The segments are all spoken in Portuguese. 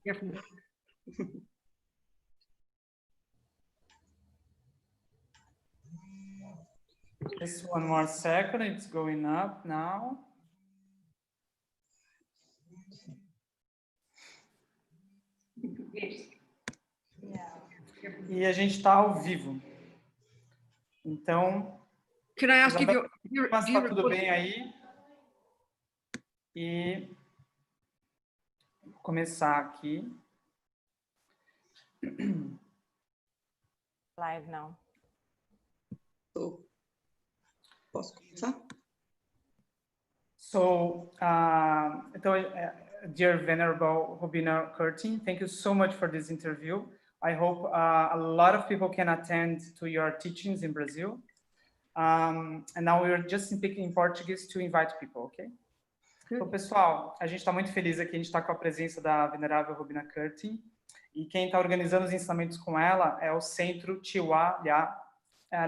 Definitely. Just one more second, it's going up now. E a gente está ao vivo. Então, can I ask if you're mas está tudo bem aí? E vou começar aqui. Live now. Posso começar? So, dear Venerable Rubina Curtin, thank you so much for this interview. I hope a lot of people can attend to your teachings in Brazil. And now we're just speaking in Portuguese to invite people, okay? Então, pessoal, a gente está muito feliz aqui, a gente está com a presença da Venerável Rubina Curtin, e quem está organizando os ensinamentos com ela é o Centro Tiwa Lya,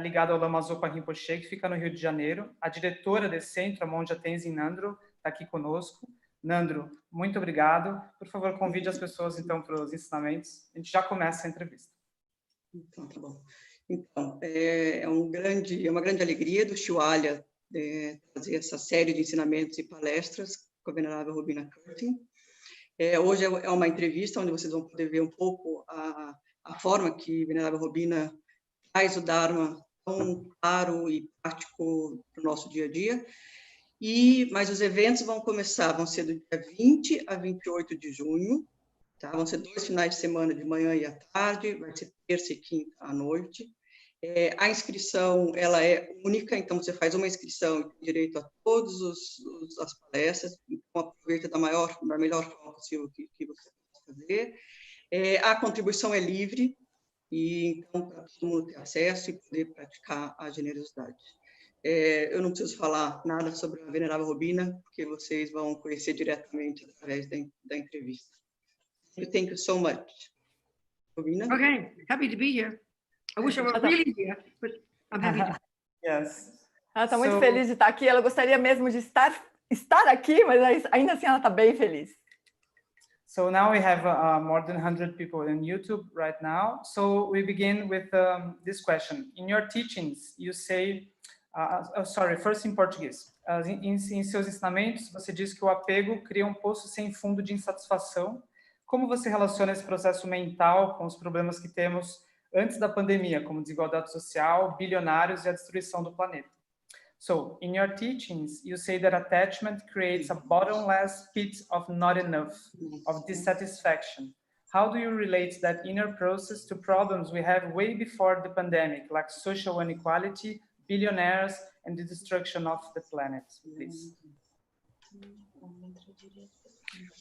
ligado ao Lama Zopa Rinpoche, que fica no Rio de Janeiro. A diretora desse centro, a Monja Tenzin Nandro, está aqui conosco. Nandro, muito obrigado. Por favor, convide as pessoas, então, para os ensinamentos. A gente já começa a entrevista. Então, tá bom. Então, é uma grande alegria do Tiwa fazer essa série de ensinamentos e palestras com a Venerável Rubina Curtin. Hoje é uma entrevista onde vocês vão poder ver um pouco a forma que a Venerável Rubina traz o Dharma tão claro e prático para o nosso dia a dia. Mas os eventos vão ser do dia 20 a 28 de junho, tá? Vão ser 2 finais de semana, de manhã e à tarde, vai ser terça e quinta à noite. A inscrição, ela é única, então você faz uma inscrição e tem direito a todas as palestras, então aproveita da melhor forma possível que você possa fazer. A contribuição é livre, e então para todo mundo ter acesso e poder praticar a generosidade. Eu não preciso falar nada sobre a Venerável Rubina, porque vocês vão conhecer diretamente através da entrevista. Thank you so much. Rubina? Okay, happy to be here. I wish I were really here, but I'm happy to. Yes. Ela está muito feliz de estar aqui. Ela gostaria mesmo de estar aqui, mas ainda assim ela está bem feliz. So now we have more than 100 people on YouTube right now. So we begin with this question. In your teachings, you say, first in Portuguese. Em seus ensinamentos, você diz que o apego cria um poço sem fundo de insatisfação. Como você relaciona esse processo mental com os problemas que temos antes da pandemia, como desigualdade social, bilionários e a destruição do planeta? So, in your teachings, you say that attachment creates a bottomless pit of not enough, of dissatisfaction. How do you relate that inner process to problems we have way before the pandemic, like social inequality, billionaires, and the destruction of the planet, please?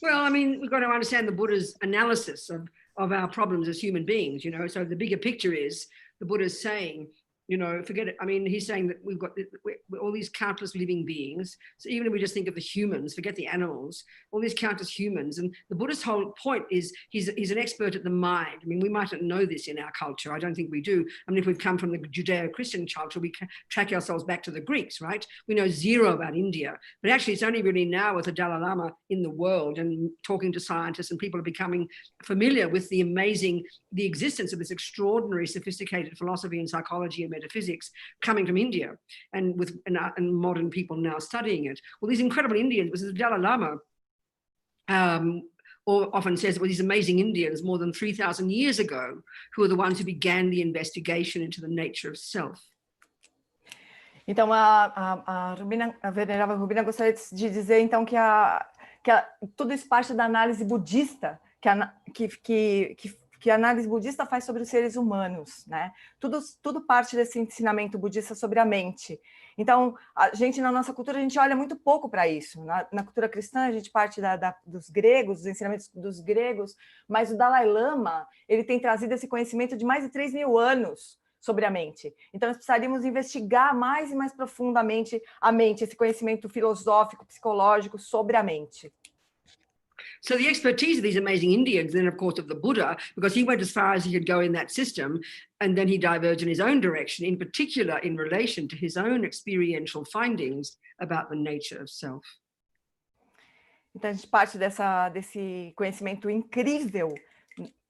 Well, I mean, we've got to understand the Buddha's analysis of our problems as human beings, you know. So the bigger picture is the Buddha's saying, you know, forget it. I mean, he's saying that we've got all these countless living beings. So even if we just think of the humans, forget the animals, all these countless humans. And the Buddha's whole point is he's an expert at the mind. I mean, we mightn't know this in our culture. I don't think we do. I mean, if we've come from the Judeo-Christian culture, we track ourselves back to the Greeks, right? We know zero about India. But actually, it's only really now with the Dalai Lama in the world and talking to scientists and people are becoming familiar with the existence of this extraordinary sophisticated philosophy and psychology and metaphysics coming from India, and modern people now studying it. Well, these incredible Indians, the Dalai Lama often says it was these amazing Indians more than 3,000 years ago who are the ones who began the investigation into the nature of self. Então, a Venerável Rubina gostaria de dizer, então, que tudo isso parte da análise budista, que a análise budista faz sobre os seres humanos, né? Tudo parte desse ensinamento budista sobre a mente. Então, a gente, na nossa cultura, a gente olha muito pouco para isso. Na cultura cristã, a gente parte dos gregos, dos ensinamentos dos gregos, mas o Dalai Lama, ele tem trazido esse conhecimento de mais de 3.000 anos sobre a mente. Então, nós precisaríamos investigar mais e mais profundamente a mente, esse conhecimento filosófico, psicológico sobre a mente. So the expertise of these amazing Indians, then of course of the Buddha, because he went as far as he could go in that system, and then he diverged in his own direction, in particular in relation to his own experiential findings about the nature of self. Então a gente parte desse conhecimento incrível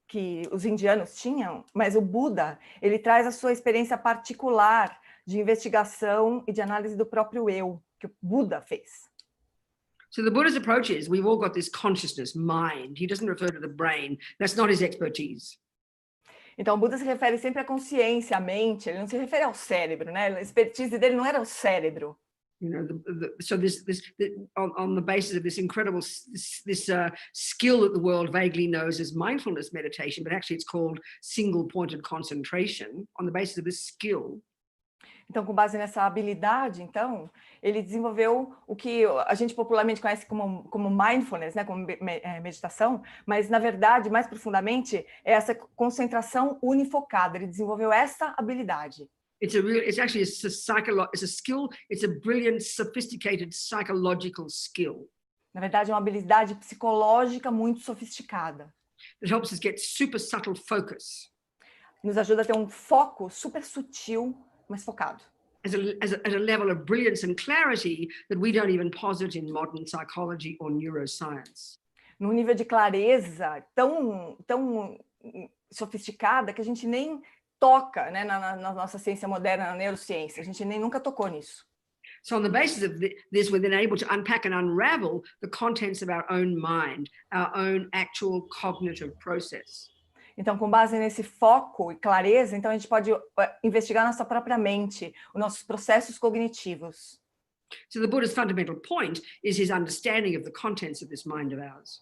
que os indianos tinham, mas o Buda, ele traz a sua experiência particular de investigação e de análise do próprio eu, que o Buda fez. So the Buddha's approach is we've all got this consciousness, mind. He doesn't refer to the brain. That's not his expertise. Então o Buda se refere sempre à consciência, à mente, ele não se refere ao cérebro, né? A expertise dele não era o cérebro. You know, so on the basis of this incredible skill that the world vaguely knows as mindfulness meditation, but actually it's called single-pointed concentration. On the basis of this skill, então, com base nessa habilidade, então, ele desenvolveu o que a gente popularmente conhece como mindfulness, né, como meditação, mas, na verdade, mais profundamente, é essa concentração unifocada. Ele desenvolveu essa habilidade. It's actually a skill, it's a brilliant, sophisticated psychological skill. Na verdade, é uma habilidade psicológica muito sofisticada. It helps us get super subtle focus. Nos ajuda a ter um foco super sutil, mas focado. At a level of brilliance and clarity that we don't even posit in modern psychology or neuroscience. Num nível de clareza tão sofisticada que a gente nem toca, né, na nossa ciência moderna, na neurociência. A gente nem nunca tocou nisso. So on the basis of this, we're then able to unpack and unravel the contents of our own mind, our own actual cognitive process. Então, com base nesse foco e clareza, então a gente pode investigar nossa própria mente, os nossos processos cognitivos. So the Buddha's fundamental point is his understanding of the contents of this mind of ours.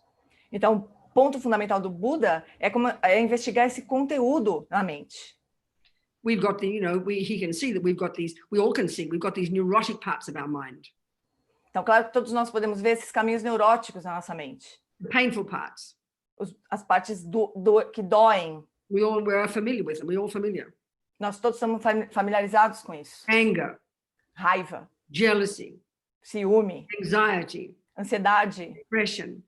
Então, o ponto fundamental do Buda é investigar esse conteúdo na mente. We've got he can see that we all can see, we've got these neurotic parts of our mind. Então, claro que todos nós podemos ver esses caminhos neuróticos na nossa mente. The painful parts. As partes que doem. We're familiar with them, we're all familiar. Nós todos estamos familiarizados com isso. Anger. Raiva. Jealousy. Ciúme. Anxiety. Ansiedade. Depression.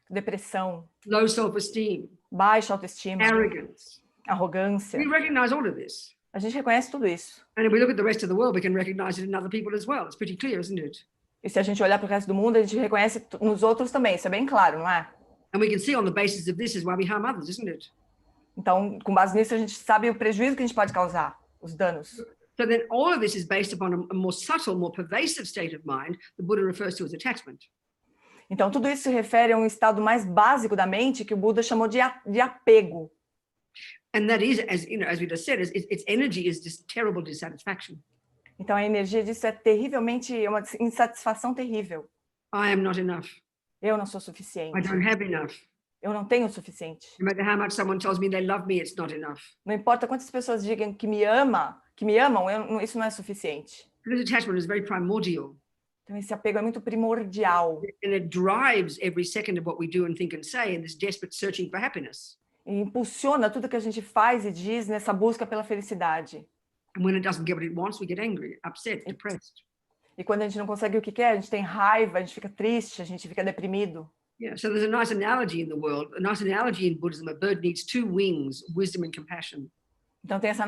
Depressão. Low self-esteem. Baixa autoestima. Arrogance. Arrogância. We recognize all of this. A gente reconhece tudo isso. And if we look at the rest of the world, we can recognize it in other people as well. It's pretty clear, isn't it? E se a gente olhar para o resto do mundo, a gente reconhece nos outros também. Isso é bem claro, não é? And we can see on the basis of this is why we harm others, isn't it? Então, com base nisso, a gente sabe o prejuízo que a gente pode causar, os danos. So then all of this is based upon a more subtle, more pervasive state of mind the Buddha refers to as attachment. Então, tudo isso se refere a um estado mais básico da mente que o Buda chamou de apego. And that is, as we just said, its energy is this terrible dissatisfaction. Então, a energia disso é terrivelmente, uma insatisfação terrível. I am not enough. Eu não sou suficiente. I don't have enough. Eu não tenho o suficiente. No matter how much someone tells me they love me, it's not enough. Não importa quantas pessoas digam que me amam, isso não é suficiente. This attachment is very primordial. Então, esse apego é muito primordial. And it drives every second of what we do and think and say in this desperate searching for happiness. E impulsiona tudo que a gente faz e diz nessa busca pela felicidade. And when it doesn't get what it wants, we get angry, upset, depressed. E quando a gente não consegue o que quer, a gente tem raiva, a gente fica triste, a gente fica deprimido. Yeah, so there's a nice analogy in the world, a nice analogy in Buddhism. A bird needs two wings, wisdom and compassion. Então tem essa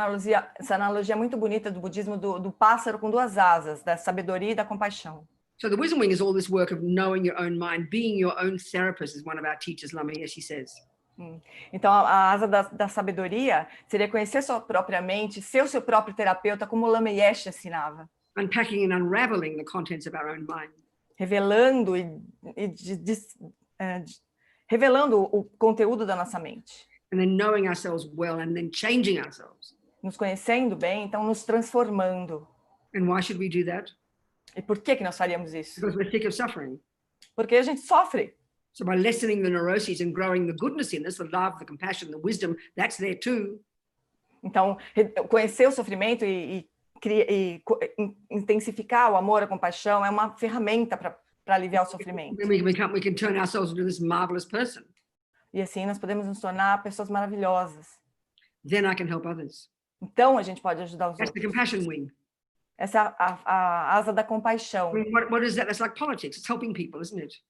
analogia muito bonita do budismo do pássaro com duas asas, da sabedoria e da compaixão. So the wisdom wing is all this work of knowing your own mind, being your own therapist, as one of our teachers, Lama Yeshe says. Então a asa da sabedoria seria conhecer sua própria mente, ser o seu próprio terapeuta, como o Lama Yeshe ensinava. Unpacking and unraveling the contents of our own mind. Revelando revelando o conteúdo da nossa mente. And then knowing ourselves well and then changing ourselves. Nos conhecendo bem, então nos transformando. And why should we do that? E por que nós faríamos isso? Because we're sick of suffering. Porque a gente sofre. So by lessening the neuroses and growing the goodness in us, the love, the compassion, the wisdom, that's there too. Então, conhecer o sofrimento e intensificar o amor, a compaixão é uma ferramenta para aliviar o sofrimento. Then we can turn ourselves into this marvelous person. E assim nós podemos nos tornar pessoas maravilhosas. Then I can help others. Então a gente pode ajudar os That's the outros. compassion wing. Essa é a asa da compaixão. I mean, what is that? That's like politics. It's helping people, isn't it?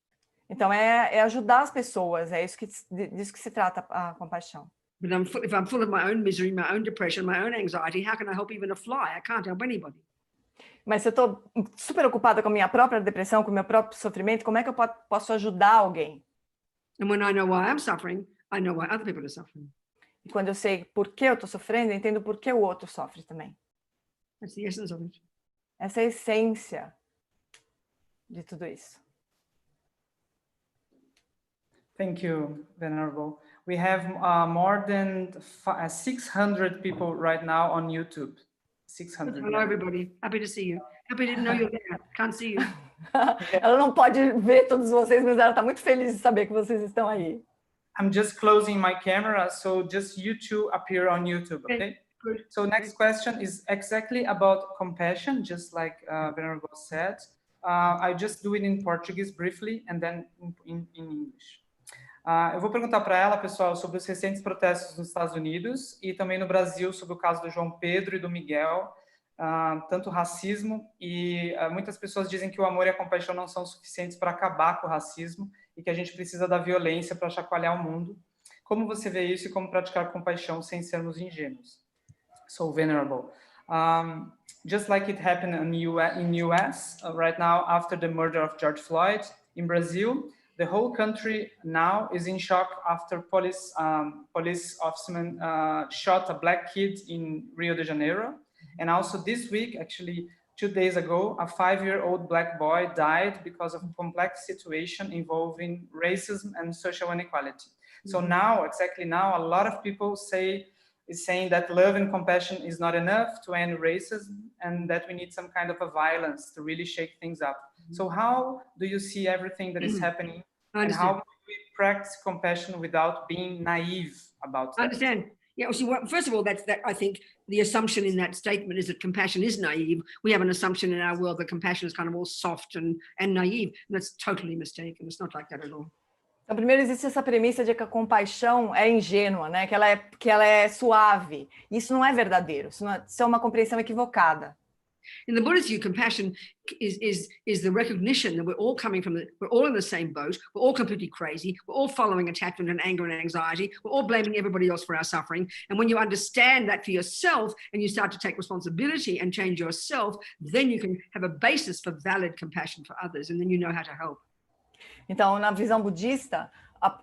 Então é ajudar as pessoas, é isso disso que se trata a compaixão. But if I'm full of my own misery, my own depression, my own anxiety, how can I help even a fly? I can't help anybody. Mas se eu estou super ocupada com a minha própria depressão, com o meu próprio sofrimento, como é que eu posso ajudar alguém? And when I know why I'm suffering, I know why other people are suffering. E quando eu sei por que eu estou sofrendo, eu entendo por que o outro sofre também. That's the essence of it. Essa é a essência de tudo isso. Thank you, Venerable. We have more than 600 people right now on YouTube. 600. Hello, everybody. Happy to see you. Happy to know you're there. Can't see you. Ela não pode ver todos vocês, mas ela está muito feliz de saber que vocês estão aí. I'm just closing my camera, so just you two appear on YouTube, okay? Good. So next question is exactly about compassion, just like Venerable said. I just do it in Portuguese briefly and then in English. Eu vou perguntar para ela, pessoal, sobre os recentes protestos nos Estados Unidos e também no Brasil sobre o caso do João Pedro e do Miguel, tanto racismo e muitas pessoas dizem que o amor e a compaixão não são suficientes para acabar com o racismo e que a gente precisa da violência para chacoalhar o mundo. Como você vê isso e como praticar compaixão sem sermos ingênuos? So, Venerable, just like it happened in US right now after the murder of George Floyd, in Brazil, the whole country now is in shock after police officermen shot a black kid in Rio de Janeiro. And also this week, actually 2 days ago, a 5-year-old black boy died because of a complex situation involving racism and social inequality. So now, exactly now, a lot of people is saying that love and compassion is not enough to end racism and that we need some kind of a violence to really shake things up. So how do you see everything that is happening and how do we practice compassion without being naive about that? I understand. Yeah, well, see, first of all, that I think the assumption in that statement is that compassion is naive. We have an assumption in our world that compassion is kind of all soft and naive, and that's totally mistaken. It's not like that at all. Então, primeiro existe essa premissa de que a compaixão é ingênua, né? Que ela é suave. Isso não é verdadeiro. Isso é uma compreensão equivocada. In the Buddhist view, compassion is the recognition that we're all we're all in the same boat, we're all completely crazy, we're all following attachment and anger and anxiety, we're all blaming everybody else for our suffering. And when you understand that for yourself and you start to take responsibility and change yourself, then you can have a basis for valid compassion for others, and then you know how to help. Então, na visão budista,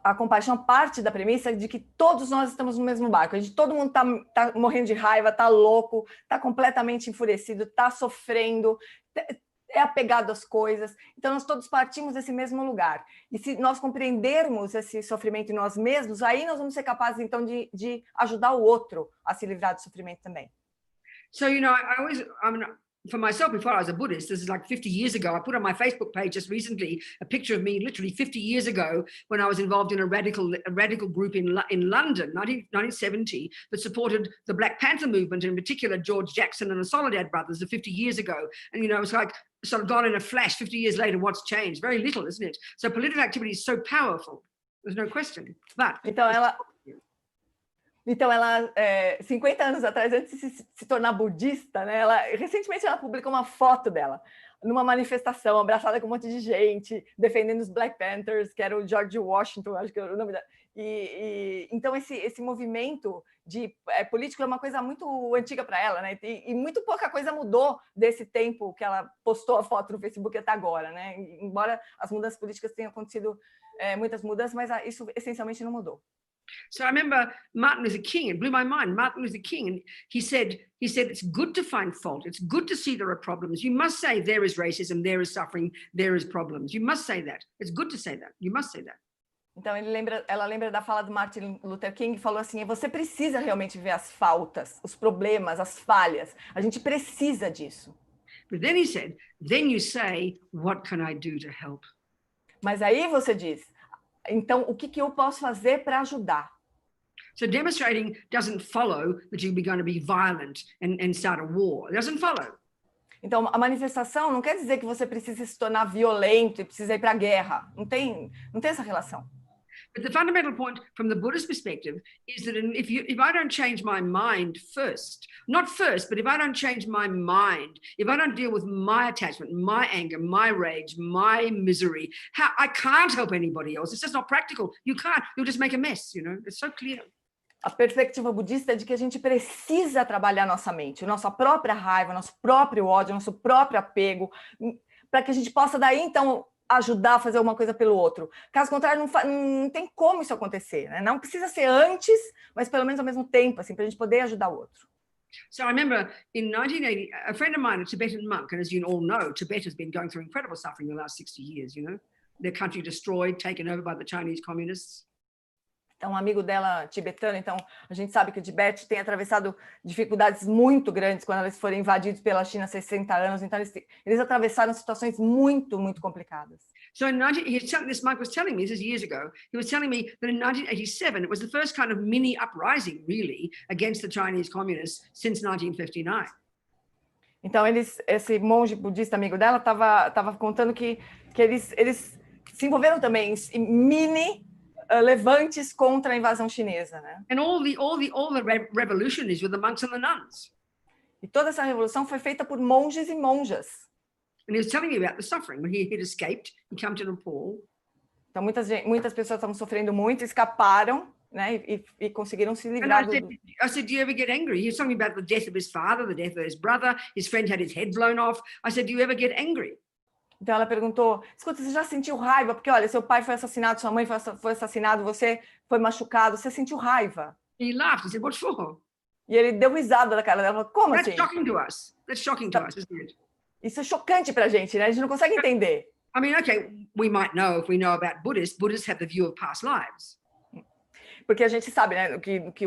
a compaixão parte da premissa de que todos nós estamos no mesmo barco. Todo mundo tá morrendo de raiva, tá louco, tá completamente enfurecido, tá sofrendo, é apegado às coisas. Então, nós todos partimos desse mesmo lugar. E se nós compreendermos esse sofrimento em nós mesmos, aí nós vamos ser capazes, então, de ajudar o outro a se livrar do sofrimento também. So, you know, for myself, before I was a Buddhist, this is like 50 years ago, I put on my Facebook page just recently a picture of me literally 50 years ago when I was involved in a radical group in London, 1970, that supported the Black Panther movement, in particular George Jackson and the Soledad brothers 50 years ago. And, you know, it's like sort of gone in a flash 50 years later, what's changed? Very little, isn't it? So political activity is so powerful. There's no question. But Então, ela 50 anos atrás, antes de se tornar budista, né, recentemente ela publicou uma foto dela numa manifestação, abraçada com um monte de gente, defendendo os Black Panthers, que era o George Washington, acho que era o nome dela. Então, esse movimento político é uma coisa muito antiga para ela, né? E muito pouca coisa mudou desse tempo que ela postou a foto no Facebook até agora, né? Embora as mudanças políticas tenham acontecido muitas mudanças, mas isso essencialmente não mudou. So I remember Martin Luther King, it blew my mind. Martin Luther King, and he said, it's good to find fault. It's good to see there are problems. You must say there is racism, there is suffering, there is problems. You must say that. It's good to say that. You must say that. Então ela lembra da fala do Martin Luther King, que falou assim: você precisa realmente ver as faltas, os problemas, as falhas. A gente precisa disso. But then he said, then you say, what can I do to help? Mas aí você diz, então, o que eu posso fazer para ajudar? So demonstrating doesn't follow that you're going to be violent and start a war. It doesn't follow. Então, a manifestação não quer dizer que você precisa se tornar violento e precisa ir para a guerra. Não tem essa relação. But the fundamental point from the Buddhist perspective is that if I don't change my mind first, not first, but if I don't change my mind, if I don't deal with my attachment, my anger, my rage, my misery, I can't help anybody else. It's just not practical. You can't. You'll just make a mess, you know. It's so clear. A perspectiva budista é de que a gente precisa trabalhar nossa mente, nossa própria raiva, nosso próprio ódio, nosso próprio apego, para que a gente possa daí, então, ajudar a fazer alguma coisa pelo outro. Caso contrário, não tem como isso acontecer, né? Não precisa ser antes, mas pelo menos ao mesmo tempo, assim, para a gente poder ajudar o outro. So I remember in 1980, a friend of mine, a Tibetan monk, and as you all know, Tibet has been going through incredible suffering in the last 60 years, you know, their country destroyed, taken over by the Chinese communists. Então, um amigo dela tibetano, então a gente sabe que o Tibete tem atravessado dificuldades muito grandes quando eles foram invadidos pela China há 60 anos, então eles atravessaram situações muito, muito complicadas. So this monk was telling me, this is years ago, he was telling me that in 1987, it was the first kind of mini uprising, really, against the Chinese communists since 1959. Então, esse monge budista amigo dela estava contando que eles se envolveram também em mini levantes contra a invasão chinesa, né? And all the revolutionaries were the monks and the nuns. E toda essa revolução foi feita por monges e monjas. And he was telling me about the suffering when he'd escaped, he come to Nepal. Então muitas pessoas estavam sofrendo muito, escaparam, né? E conseguiram se livrar. I said, do you ever get angry? He was talking about the death of his father, the death of his brother. His friend had his head blown off. I said, do you ever get angry? Então ela perguntou, escuta, você já sentiu raiva? Porque, olha, seu pai foi assassinado, sua mãe foi assassinado, você foi machucado, você sentiu raiva? He laughed. He said, what for? E ele deu risada da cara dela. Como That's assim? shocking to us. That's shocking to us, isn't it? Isso é chocante pra gente, né? A gente não consegue entender. I mean, okay, we might know if we know about Buddhists. Buddhists have the view of past lives. Porque a gente sabe, né, que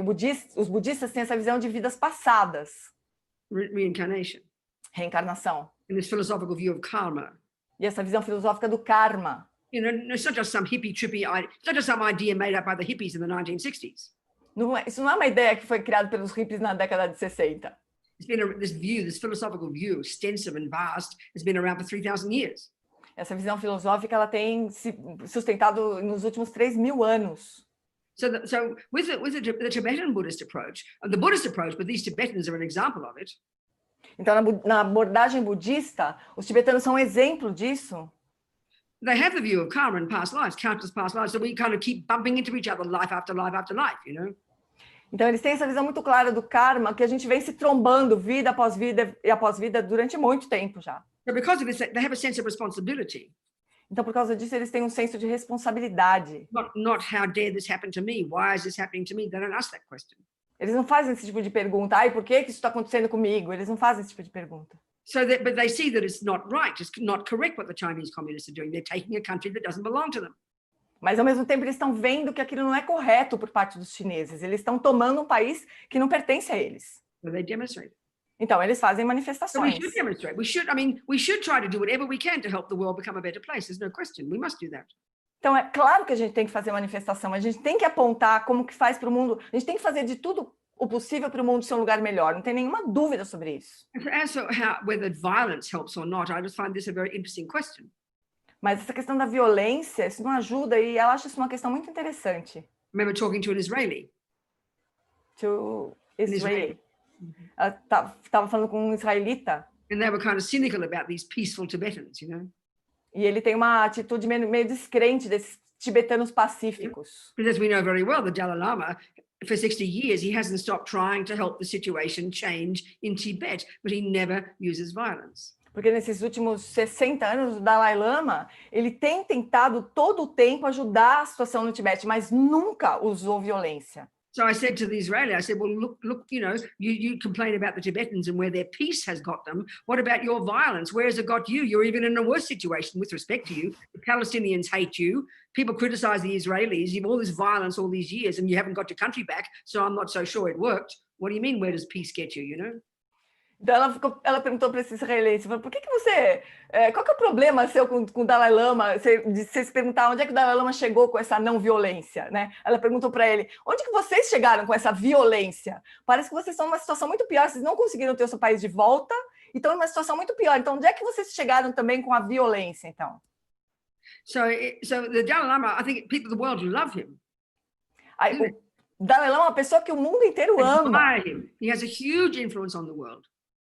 os budistas têm essa visão de vidas passadas. Reincarnation. Reencarnação. And this philosophical view of karma. E essa visão filosófica do karma. You know, it's not just some trippy, it's not just some idea made up by the hippies in the 1960s. Isso não é uma ideia que foi criada pelos hippies na década de 60. It's been this philosophical view, extensive and vast, has been around for 3,000 years. Essa visão filosófica ela tem se sustentado nos últimos 3.000 anos. So with the Tibetan Buddhist approach, the Buddhist approach, but these Tibetans are an example of it. Então, na abordagem budista, os tibetanos são um exemplo disso. They have the view of karma and past lives, countless past lives, so we kind of keep bumping into each other life after life after life, you know? Então, eles têm essa visão muito clara do karma, que a gente vem se trombando vida após vida e após vida durante muito tempo já. So because of this, they have a sense of responsibility. Então, por causa disso, eles têm um senso de responsabilidade. Not how dare this happen to me? Why is this happening to me? They don't ask that question. Eles não fazem esse tipo de pergunta. Ai, por que isso está acontecendo comigo? Eles não fazem esse tipo de pergunta. But they see that it's not right. It's not correct what the Chinese communists are doing. They're taking a country that doesn't belong to them. Mas, ao mesmo tempo, eles estão vendo que aquilo não é correto por parte dos chineses. Eles estão tomando um país que não pertence a eles. So they demonstrate. Então, eles fazem So we manifestações. should demonstrate. We should try to do whatever we can to help the world become a better place. There's no question. We must do that. Então, é claro que a gente tem que fazer manifestação. A gente tem que apontar como que faz para o mundo. A gente tem que fazer de tudo o possível para o mundo ser um lugar melhor. Não tem nenhuma dúvida sobre isso. As for whether violence helps or not, I just find this a very interesting question. Mas essa questão da violência, isso não ajuda, e ela acha isso uma questão muito interessante. I remember talking to an Israeli. To Israel. Ela estava falando com um israelita. And they were kind of cynical about these peaceful Tibetans, you know. E ele tem uma atitude meio descrente desses tibetanos pacíficos. Because as we know very well, the Dalai Lama, for 60 years, he hasn't stopped trying to help the situation change in Tibet, but he never uses violence. Porque nesses últimos 60 anos, o Dalai Lama, ele tem tentado todo o tempo ajudar a situação no Tibete, mas nunca usou violência. So I said to the Israeli, I said, well, look, you know, you complain about the Tibetans and where their peace has got them. What about your violence? Where has it got you? You're even in a worse situation with respect to you. The Palestinians hate you. People criticize the Israelis. You've all this violence all these years and you haven't got your country back. So I'm not so sure it worked. What do you mean, where does peace get you, you know? Então ela perguntou para esse israelense, por que você, qual que é o problema seu com o Dalai Lama, de você se perguntar onde é que o Dalai Lama chegou com essa não violência, né? Ela perguntou para ele, onde que vocês chegaram com essa violência? Parece que vocês estão numa situação muito pior, vocês não conseguiram ter o seu país de volta e estão numa situação muito pior. Então, onde é que vocês chegaram também com a violência, então? So the Dalai Lama, I think people of the world love him. Aí, o Dalai Lama é uma pessoa que o mundo inteiro ama. He has a huge influence on the world.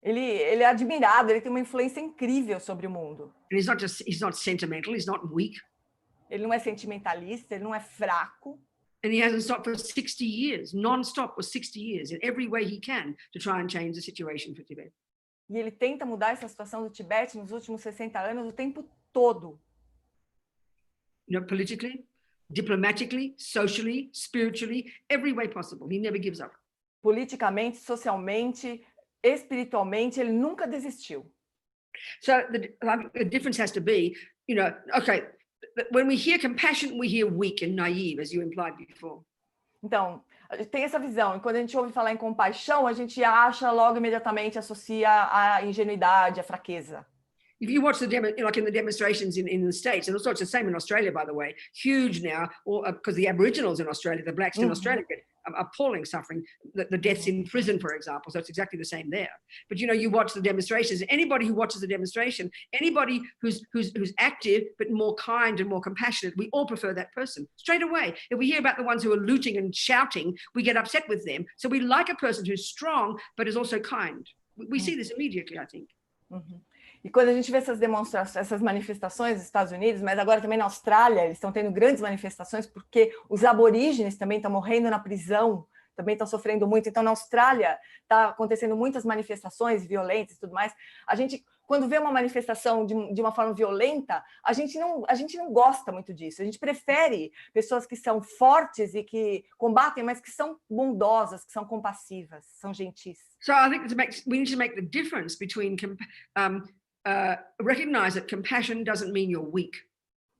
Ele é admirado, ele tem uma influência incrível sobre o mundo. And he's not sentimental, he's not weak. Ele não é sentimentalista, ele não é fraco. And he hasn't stopped for 60 years, non-stop for 60 years, in every way he can to try and change the situation for Tibet. E ele tenta mudar essa situação do Tibete nos últimos 60 anos, o tempo todo. You know, politically, diplomatically, socially, spiritually, every way possible. He never gives up. Politicamente, socialmente, espiritualmente, ele nunca desistiu. So the difference has to be, you know, okay, when we hear compassion, we hear weak and naive, as you implied before. Então, a gente tem essa visão, e quando a gente ouve falar em compaixão, a gente acha logo imediatamente, associa a ingenuidade, a fraqueza. If you watch like in the demonstrations in the States, and also it's the same in Australia, by the way, huge now, because the Aboriginals in Australia, the blacks in Australia get appalling suffering, the deaths in prison, for example. So it's exactly the same there. But you know, you watch the demonstrations. Anybody who watches the demonstration, anybody who's active but more kind and more compassionate, we all prefer that person straight away. If we hear about the ones who are looting and shouting, we get upset with them. So we like a person who's strong but is also kind. We see this immediately, I think. E quando a gente vê essas demonstrações, essas manifestações nos Estados Unidos, mas agora também na Austrália, eles estão tendo grandes manifestações porque os aborígenes também estão morrendo na prisão, também estão sofrendo muito. Então, na Austrália, está acontecendo muitas manifestações violentas e tudo mais. A gente, quando vê uma manifestação de uma forma violenta, a gente não gosta muito disso. A gente prefere pessoas que são fortes e que combatem, mas que são bondosas, que são compassivas, são gentis. So I think we need to make the difference between recognize that compassion doesn't mean you're weak.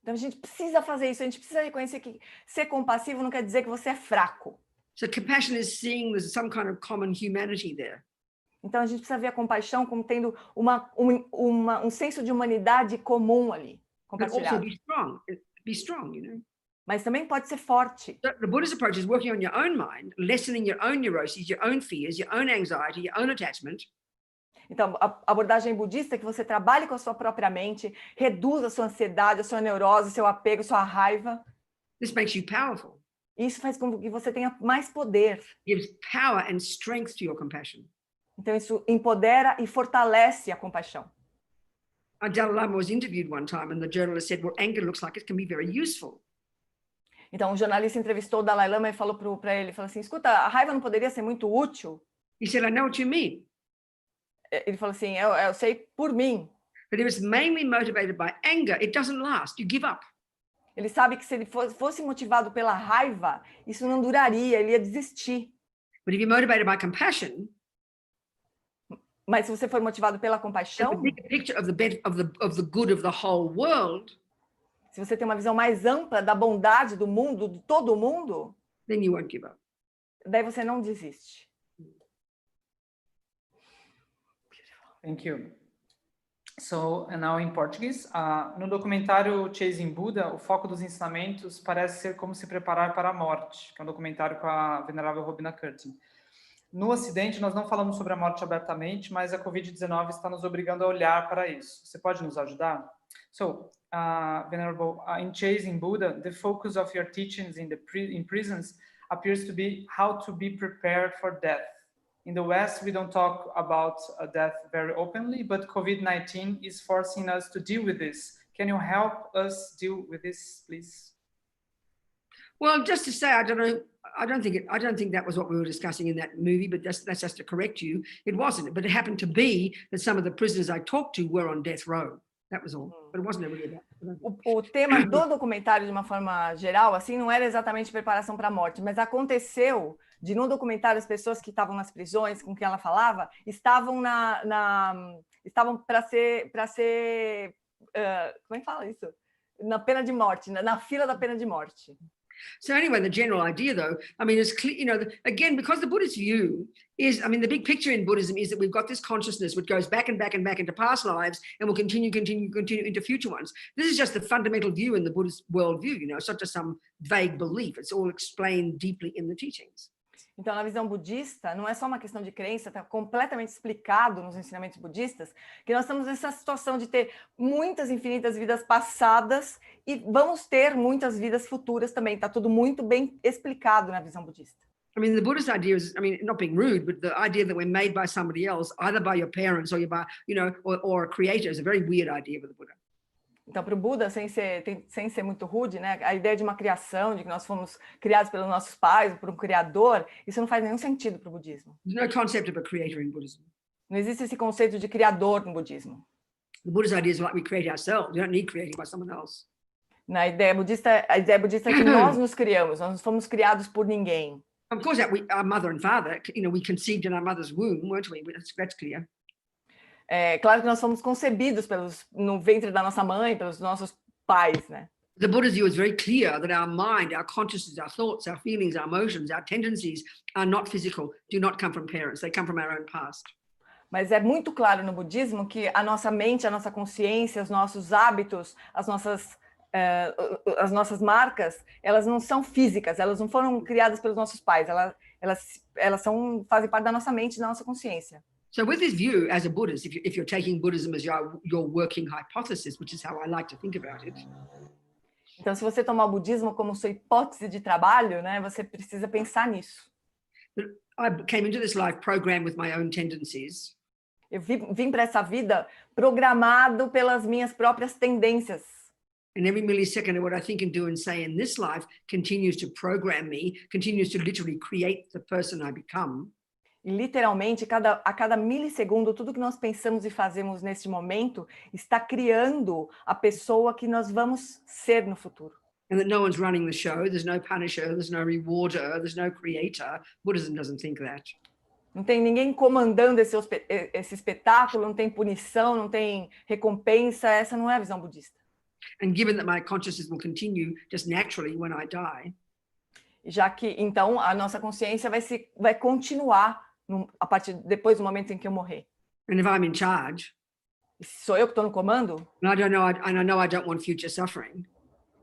Então a gente precisa fazer isso, a gente precisa reconhecer que ser compassivo não quer dizer que você é fraco. So compassion is seeing there's some kind of common humanity there. Então a gente precisa ver a compaixão como tendo um senso de humanidade comum ali, But also compartilhado. be strong, you know. Mas também pode ser forte. The Buddhist approach is working on your own mind, lessening your own neuroses, your own fears, your own anxiety, your own attachment. Então, a abordagem budista é que você trabalhe com a sua própria mente, reduza a sua ansiedade, a sua neurose, o seu apego, a sua raiva. This makes you powerful. Isso faz com que você tenha mais poder. Gives power and strength to your compassion. Então, isso empodera e fortalece a compaixão. Dalai Lama was interviewed one time and the journalist said, well, anger looks like it can be very useful. Então, um jornalista entrevistou o Dalai Lama e falou para ele, falou assim, escuta, a raiva não poderia ser muito útil? He said, I know what you mean. Ele falou assim, eu sei por mim. But if it's mainly motivated by anger, it doesn't last. You give up. Ele sabe que se ele fosse motivado pela raiva, isso não duraria, ele ia desistir. But if you're motivated by compassion, mas se você for motivado pela compaixão, the bigger picture of the good of the whole world, se você tem uma visão mais ampla da bondade do mundo, de todo mundo, then you won't give up. daí você não desiste. Thank you. So, and now in Portuguese, no documentário Chasing Buddha, o foco dos ensinamentos parece ser como se preparar para a morte, que é um documentário com a venerável Robina Curtin. No Ocidente, nós não falamos sobre a morte abertamente, mas a Covid-19 está nos obrigando a olhar para isso. Você pode nos ajudar? So, Venerable, in Chasing Buddha, the focus of your teachings in prisons appears to be how to be prepared for death. In the West, we don't talk about death very openly, but COVID-19 is forcing us to deal with this. Can you help us deal with this, please? Well, just to say, I don't think that was what we were discussing in that movie, but that's just to correct you. It wasn't, but it happened to be that some of the prisoners I talked to were on death row. That was all, but it wasn't really that. O tema do documentário, de uma forma geral, assim, não era exatamente preparação para a morte, mas aconteceu de no documentário as pessoas que estavam nas prisões, com quem ela falava, estavam estavam para ser como é que fala isso? Na pena de morte, na fila da pena de morte. So anyway, the general idea, though, I mean, it's clear, you know, again, because the Buddhist view is, I mean, the big picture in Buddhism is that we've got this consciousness which goes back and back and back into past lives and will continue into future ones. This is just the fundamental view in the Buddhist worldview, you know, it's not just some vague belief. It's all explained deeply in the teachings. Então, na visão budista, não é só uma questão de crença, está completamente explicado nos ensinamentos budistas que nós estamos nessa situação de ter muitas infinitas vidas passadas e vamos ter muitas vidas futuras também. Está tudo muito bem explicado na visão budista. I mean, the Buddhist idea is, I mean, not being rude, but the idea that we're made by somebody else, either by your parents or by, you know, or a creator, is a very weird idea for the Buddha. Então, para o Buda, sem ser muito rude, né, a ideia de uma criação, de que nós fomos criados pelos nossos pais, por um criador, isso não faz nenhum sentido para o budismo. There's no concept of a creator in Buddhism. Não existe esse conceito de criador no budismo. The Buddhist idea is like we create ourselves. We don't need creating by someone else. A ideia budista é que nós nos criamos, nós não fomos criados por ninguém. Of course, our mother and father, we conceived in our mother's womb, weren't we? That's clear. É claro que nós fomos concebidos no ventre da nossa mãe, pelos nossos pais, né? The Buddha's view is very clear that our mind, our consciousness, our thoughts, our feelings, our emotions, our tendencies are not physical, do not come from parents. They come from our own past. Mas é muito claro no budismo que a nossa mente, a nossa consciência, os nossos hábitos, as nossas marcas, elas não são físicas, elas não foram criadas pelos nossos pais, elas fazem parte da nossa mente, da nossa consciência. So with this view, as a Buddhist, if you're taking Buddhism as your working hypothesis, which is how I like to think about it. Então, se você tomar o budismo como sua hipótese de trabalho, né, você precisa pensar nisso. I came into this life programmed with my own tendencies. Eu vim para essa vida programado pelas minhas próprias tendências. And every millisecond of what I think and do and say in this life continues to program me, continues to literally create the person I become. E literalmente, a cada milissegundo, tudo que nós pensamos e fazemos neste momento está criando a pessoa que nós vamos ser no futuro. And that no one's running the show, there's no punisher, there's no rewarder, there's no creator. Buddhism doesn't think that. Não tem ninguém comandando esse espetáculo, não tem punição, não tem recompensa, essa não é a visão budista. And given that my consciousness will continue just naturally when I die. Já que, então, a nossa consciência vai continuar depois do momento em que eu morrer. And if I'm in charge, E se sou eu que estou no comando, and I know I don't want future suffering,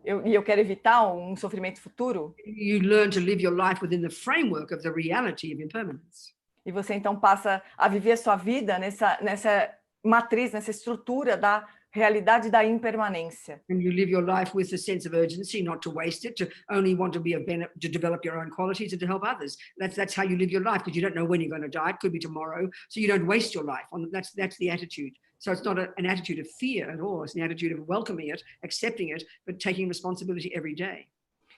e eu quero evitar um sofrimento futuro, you learn to live your life within the framework of the reality of impermanence. e você então passa a viver a sua vida nessa matriz, nessa estrutura da realidade da impermanência. And you live your life with a sense of urgency, not to waste it, to only want to be to develop your own qualities and to help others. That's how you live your life, because you don't know when you're going to die. It could be tomorrow, so you don't waste your life. That's the attitude. So it's not an attitude of fear at all. It's an attitude of welcoming it, accepting it, but taking responsibility every day.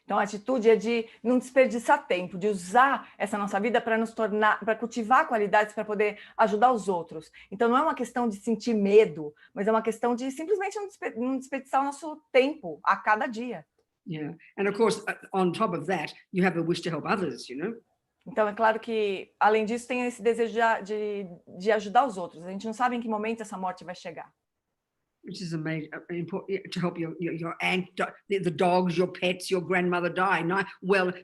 Então, a atitude é de não desperdiçar tempo, de usar essa nossa vida para cultivar qualidades para poder ajudar os outros. Então, não é uma questão de sentir medo, mas é uma questão de simplesmente não desperdiçar o nosso tempo a cada dia. Yeah, and of course, on top of that, you have the wish to help others, Então, é claro que, além disso, tem esse desejo de ajudar os outros. A gente não sabe em que momento essa morte vai chegar. Which is important to help your aunt, the dogs, your pets, your grandmother die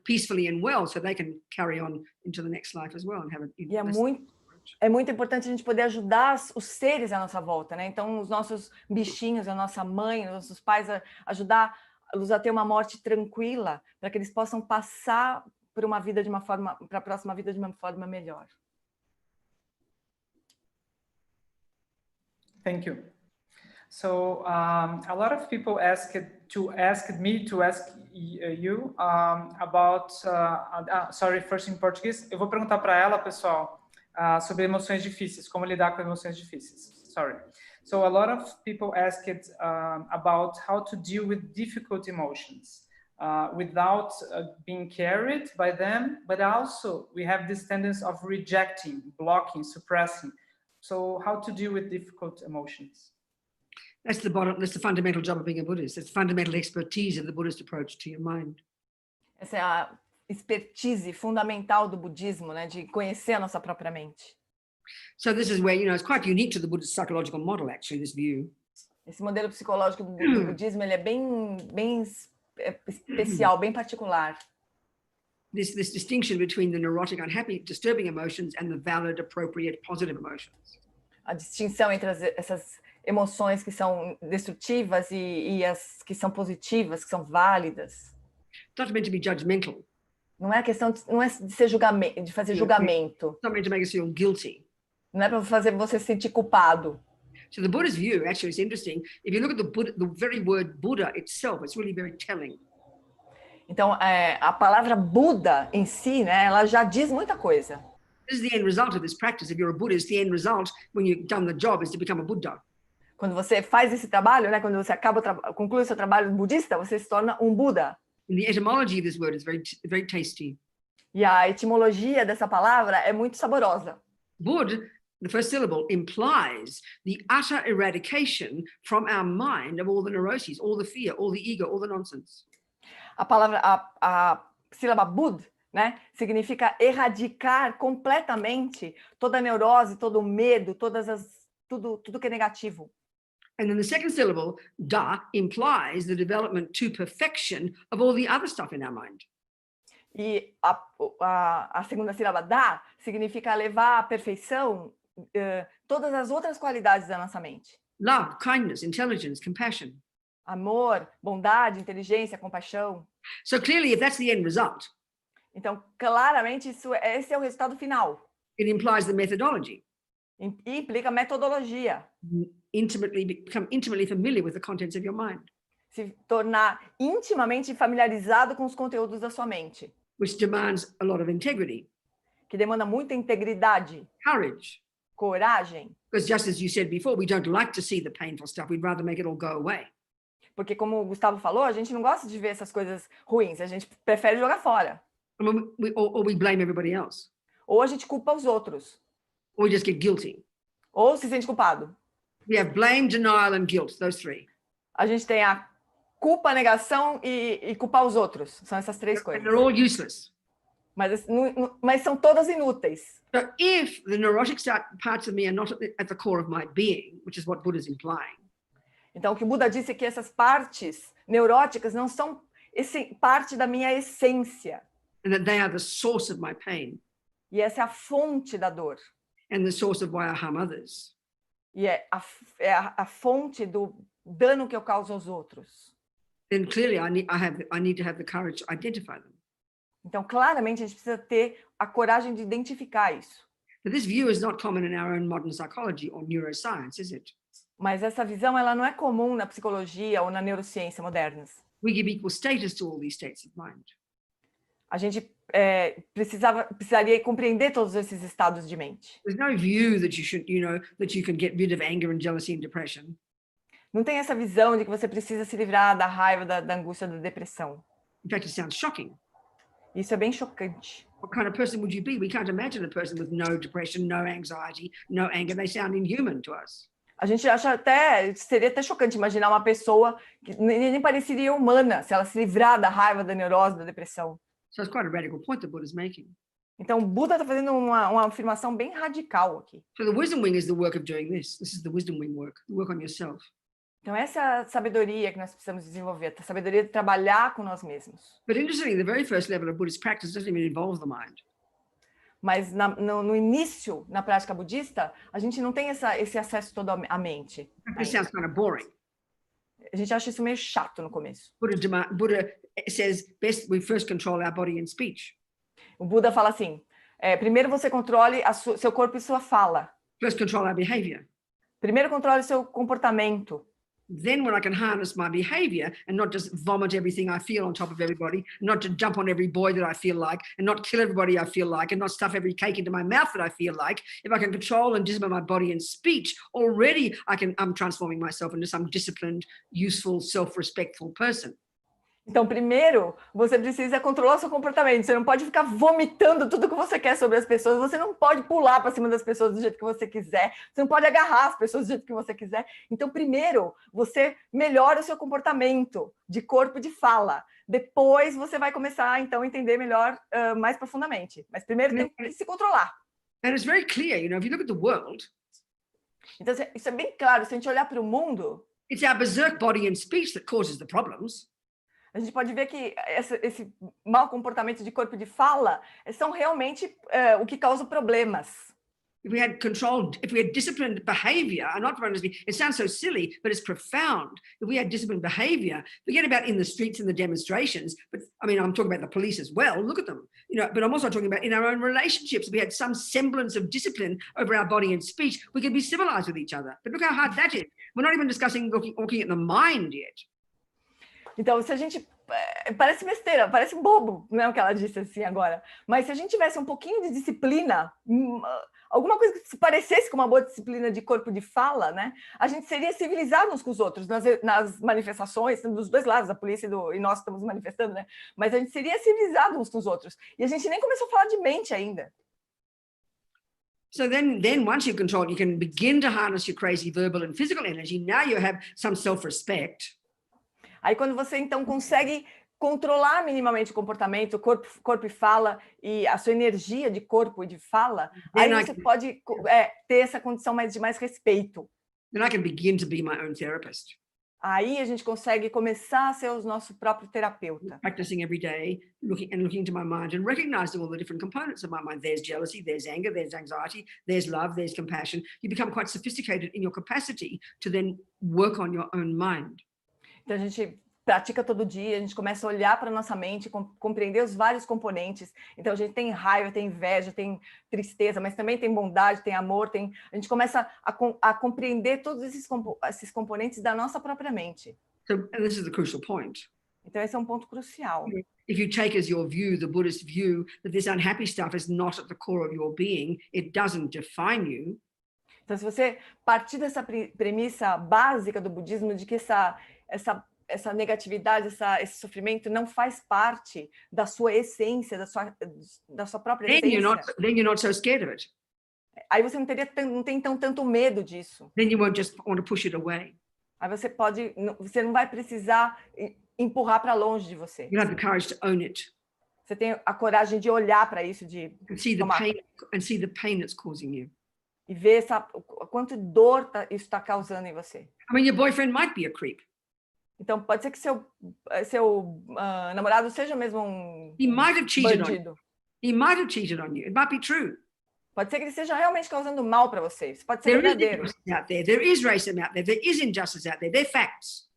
peacefully and well, so they can carry on into the next life as well and have a. E é muito importante a gente poder ajudar os seres à nossa volta, né? Então, os nossos bichinhos, a nossa mãe, os nossos pais, ajudá-los a ter uma morte tranquila, para que eles possam passar para a próxima vida de uma forma melhor. Thank you. So a lot of people asked me to ask you about. Sorry, first in Portuguese. Eu vou perguntar para ela, pessoal, sobre emoções difíceis, como lidar com emoções difíceis. Sorry. So a lot of people asked about how to deal with difficult emotions without being carried by them, but also we have this tendency of rejecting, blocking, suppressing. So how to deal with difficult emotions? That's the fundamental job of being a Buddhist. It's the fundamental expertise of the Buddhist approach to your mind. Essa é a expertise fundamental do budismo, né, de conhecer a nossa própria mente. So this is where, it's quite unique to the Buddhist psychological model, actually, this view. Esse modelo psicológico do budismo, ele é bem especial, bem particular. This distinction between the neurotic, unhappy, disturbing emotions and the valid, appropriate, positive emotions. A distinção entre essas emoções que são destrutivas e as que são positivas, que são válidas. It's not meant to be judgmental. Não é questão não é de ser julgamento, de fazer julgamento. It's not meant to make us feel guilty. Não é para fazer você se sentir culpado. So the Buddhist view, actually, is interesting. If you look at the very word Buddha itself, it's really very telling. Então, a palavra Buda em si, né, ela já diz muita coisa. This is the end result of this practice. If you're a Buddhist, the end result, when you've done the job, is to become a Buddha. Quando você faz esse trabalho, né, quando você conclui o seu trabalho budista, você se torna um Buda. And the etymology of this word is very tasty. E a etimologia dessa palavra é muito saborosa. Bud, the first syllable, implies the utter eradication from our mind of all the neuroses, all the fear, all the ego, all the nonsense. A palavra, a sílaba Bud, né, significa erradicar completamente toda a neurose, todo o medo, tudo que é negativo. And then the second syllable, da, implies the development to perfection of all the other stuff in our mind. E a segunda sílaba da significa levar à perfeição todas as outras qualidades da nossa mente. Love, kindness, intelligence, compassion. Amor, bondade, inteligência, compaixão. So clearly, if that's the end result, Então, claramente, esse é o resultado final. it implies the methodology. E implica metodologia. Become intimately familiar with the contents of your mind, Se tornar intimamente familiarizado com os conteúdos da sua mente, which demands a lot of integrity, que demanda muita integridade, courage. coragem, Because just as you said before, we don't like to see the painful stuff. We'd rather make it all go away. porque como o Gustavo falou, a gente não gosta de ver essas coisas ruins, a gente prefere jogar fora. And or we blame everybody else, Ou a gente culpa os outros, or we just get guilty. ou se sente culpado. We have blame, denial, and guilt, those three. A gente tem a culpa, negação e culpar os outros. São essas três And coisas. they're all useless. Mas são todas inúteis. So if the neurotic parts of me are not at the core of my being, which is what Buddha is implying, Então, o que o Buda disse é que essas partes neuróticas não são parte da minha essência. and that they are the source of my pain E essa é a fonte da dor. and the source of why I harm others, E é a fonte do dano que eu causo aos outros. then clearly I need to have the courage to identify them. Então, claramente, a gente precisa ter a coragem de identificar isso. But this view is not common in our own modern psychology or neuroscience, is it? Mas essa visão ela não é comum na psicologia ou na neurociência modernas. We give equal status to all these states of mind. A gente precisaria compreender todos esses estados de mente. There's no view that that you can get rid of anger and jealousy and depression. Não tem essa visão de que você precisa se livrar da raiva, da angústia, da depressão. In fact, it sounds shocking. Isso é bem chocante. What kind of person would you be? We can't imagine a person with no depression, no anxiety, no anger. They sound inhuman to us. A gente acha seria até chocante imaginar uma pessoa que nem pareceria humana se ela se livrar da raiva, da neurose, da depressão. So it's quite a radical point that Buddha's making. Então, o Buda está fazendo uma afirmação bem radical aqui. So the wisdom wing is the work of doing this. This is the wisdom wing work. Work on yourself. Então, essa é a sabedoria que nós precisamos desenvolver, a sabedoria de trabalhar com nós mesmos. But interestingly, the very first level of Buddhist practice doesn't even involve the mind. Mas no início, na prática budista, a gente não tem esse acesso todo à mente. This sounds kind of boring. A gente acha isso meio chato no começo. Buddha says best we first control our body and speech. O Buda fala assim, primeiro você controle seu corpo e sua fala. First control our behavior. Primeiro controle seu comportamento. Then when I can harness my behavior and not just vomit everything I feel on top of everybody, not to jump on every boy that I feel like, and not kill everybody I feel like, and not stuff every cake into my mouth that I feel like, if I can control and discipline my body and speech, already I'm transforming myself into some disciplined, useful, self-respectful person. Então, primeiro, você precisa controlar o seu comportamento. Você não pode ficar vomitando tudo que você quer sobre as pessoas. Você não pode pular para cima das pessoas do jeito que você quiser. Você não pode agarrar as pessoas do jeito que você quiser. Então, primeiro, você melhora o seu comportamento de corpo e de fala. Depois, você vai começar, então, a entender melhor, mais profundamente. Mas primeiro tem que se controlar. And it's very clear, if you look at the world, Então, isso é bem claro. Se a gente olhar para o mundo, it's our berserk body and speech that causes the problems. a gente pode ver que esse mau comportamento de corpo e de fala são realmente o que causa problemas. If we had disciplined behavior, and not for it sounds so silly, but it's profound. If we had disciplined behavior, forget about in the streets and the demonstrations, but I mean, I'm talking about the police as well. Look at them, but I'm also talking about in our own relationships. If we had some semblance of discipline over our body and speech, we could be civilized with each other. But look how hard that is. We're not even discussing looking at the mind yet. Então, se a gente parece besteira, parece bobo, não é o que ela disse assim agora. Mas se a gente tivesse um pouquinho de disciplina, alguma coisa que se parecesse com uma boa disciplina de corpo de fala, né? A gente seria civilizado uns com os outros nas manifestações, dos dois lados, a polícia e nós estamos manifestando, né? Mas a gente seria civilizado uns com os outros. E a gente nem começou a falar de mente ainda. So then once you control, you can begin to harness your crazy verbal and physical energy. Now you have some self-respect. Aí quando você então consegue controlar minimamente o comportamento, corpo e fala, e a sua energia de corpo e de fala, aí você pode ter essa condição de mais respeito. Then I can begin to be my own therapist. Aí a gente consegue começar a ser o nosso próprio terapeuta. Practicing every day, looking into my mind and recognizing all the different components of my mind. There's jealousy, there's anger, there's anxiety, there's love, there's compassion. You become quite sophisticated in your capacity to then work on your own mind. Então a gente pratica todo dia, a gente começa a olhar para a nossa mente, compreender os vários componentes. Então a gente tem raiva, tem inveja, tem tristeza, mas também tem bondade, tem amor, a gente começa a compreender todos esses componentes da nossa própria mente. So this is the crucial point. Então esse é um ponto crucial. If you take as your view, the Buddhist view, that this unhappy stuff is not at the core of your being, it doesn't define you. Então se você partir dessa premissa básica do budismo de que essa negatividade, esse sofrimento não faz parte da sua essência, da sua própria essência. Then you're not so scared of it. Aí você não tem tanto medo disso. Then you won't just want to push it away. Aí você não vai precisar empurrar para longe de você. You have the courage to own it. Você tem a coragem de olhar para isso, and see the pain that's causing you. E ver quanto dor isso está causando em você. I mean, your boyfriend might be a creep. Então pode ser que seu namorado seja mesmo He might have cheated bandido. on you. He might have cheated on you. It might be true. Pode ser que ele esteja realmente causando mal para vocês. Pode ser verdadeiro. There is racism out there. There is injustice out there. They're facts.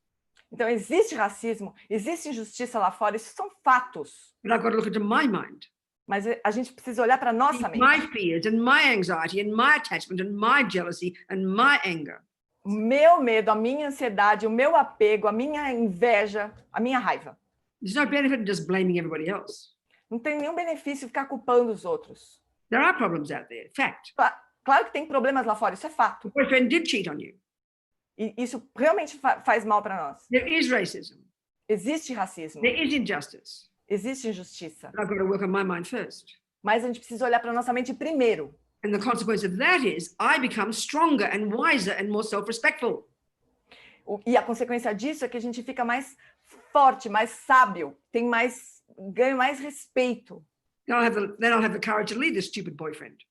Então existe racismo, existe injustiça lá fora. Isso são fatos. But I've got to look into my mind. Mas a gente precisa olhar para nossa mente. My fears and my anxiety and my attachment and my jealousy and my anger. O meu medo, a minha ansiedade, o meu apego, a minha inveja, a minha raiva. There's no benefit in just blaming everybody else. Não tem nenhum benefício ficar culpando os outros. There are problems out there. Fact. Claro que tem problemas lá fora, isso é fato. Your boyfriend did cheat on you. E isso realmente faz mal para nós. There is racism. Existe racismo. There is injustice. Existe injustiça. But I've got to work on my mind first. Mas a gente precisa olhar para nossa mente primeiro. And the consequence of that is I become stronger and wiser and more self-respectful. E a consequência disso é que a gente fica mais forte, mais sábio, ganha mais respeito. Then I'll have the courage to leave this stupid boyfriend.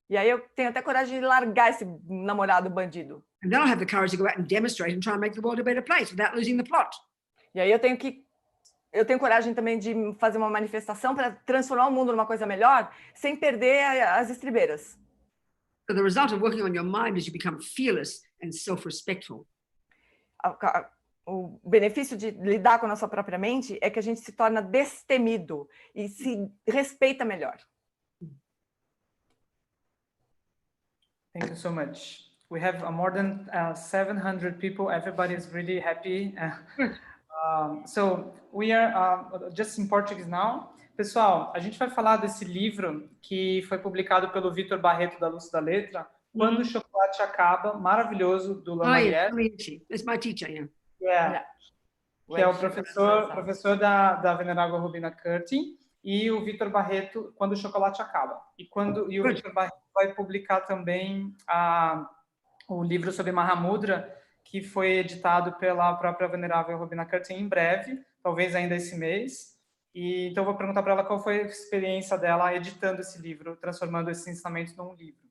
E aí eu tenho até coragem de largar esse namorado bandido. And then I'll have the courage to go out and demonstrate and try and make the world a better place without losing the plot. E aí eu tenho coragem também de fazer uma manifestação para transformar o mundo numa coisa melhor, sem perder as estribeiras. So the result of working on your mind is you become fearless and self-respectful. O benefício de lidar com a nossa própria mente é que a gente se torna destemido e se respeita melhor. Thank you so much. We have more than 700 people. Everybody is really happy. So we are just in Portuguese now. Pessoal, a gente vai falar desse livro que foi publicado pelo Vitor Barreto da Luz da Letra, Quando o Chocolate Acaba, maravilhoso, do Lama Yes. It's my teacher, yeah. Yeah. Que é o professor da Venerável Rubina Curtin, e o Vitor Barreto, Quando o Chocolate Acaba. E o Vitor Barreto vai publicar também o livro sobre Mahamudra, que foi editado pela própria Venerável Rubina Curtin em breve, talvez ainda esse mês. E então eu vou perguntar para ela qual foi a experiência dela editando esse livro, transformando esses ensinamentos num livro.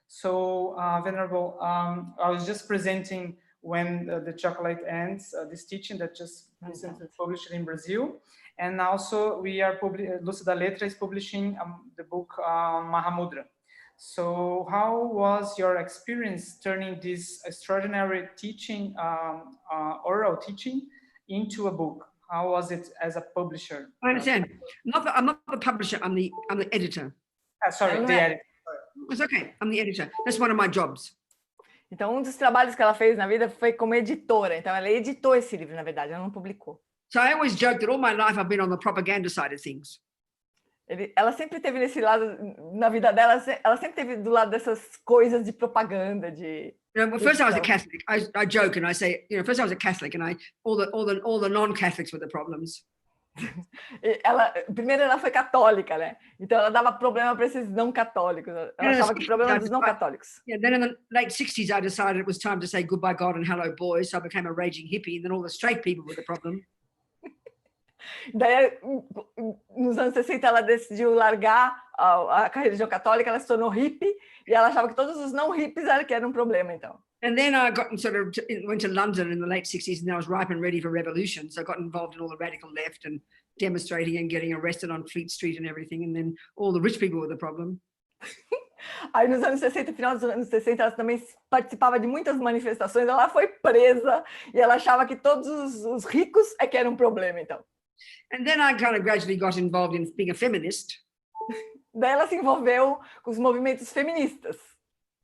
So, Venerable, I was just presenting When the Chocolate Ends, this teaching that just recently published in Brazil. And also we are Luz da Letra is publishing the book Mahamudra. So how was your experience turning this extraordinary teaching, oral teaching, into a book? How was it as a publisher? I understand. I'm not the publisher. I'm the editor. Sorry, the editor. It's okay. I'm the editor. That's one of my jobs. Então, um dos trabalhos que ela fez na vida foi como editora. Então, ela editou esse livro, na verdade, ela não publicou. So I always joke that all my life I've been on the propaganda side of things. Ela sempre teve nesse lado, na vida dela, ela sempre teve do lado dessas coisas de propaganda, de... First I was a Catholic. I joke and I say, first I was a Catholic, and all the non-Catholics were the problems. Primeiro ela foi católica, né? Então ela dava problema para esses não católicos. Ela achava que o problema era dos não católicos. Yeah, then in the late 60s, I decided it was time to say goodbye God and hello boys. So I became a raging hippie, and then all the straight people were the problem. Daí, nos anos 60, ela decidiu largar a religião católica, ela se tornou hippie, e ela achava que todos os não hippies eram um problema, então. And then I went to London in the late 60s, and I was ripe and ready for revolution. So I got involved in all the radical left and demonstrating and getting arrested on Fleet Street and everything. And then all the rich people were the problem. Aí nos anos 60, final dos anos 60, ela também participava de muitas manifestações, ela foi presa, e ela achava que todos os ricos que eram um problema, então. And then I kind of gradually got involved in being a feminist. Daí ela se envolveu com os movimentos feministas.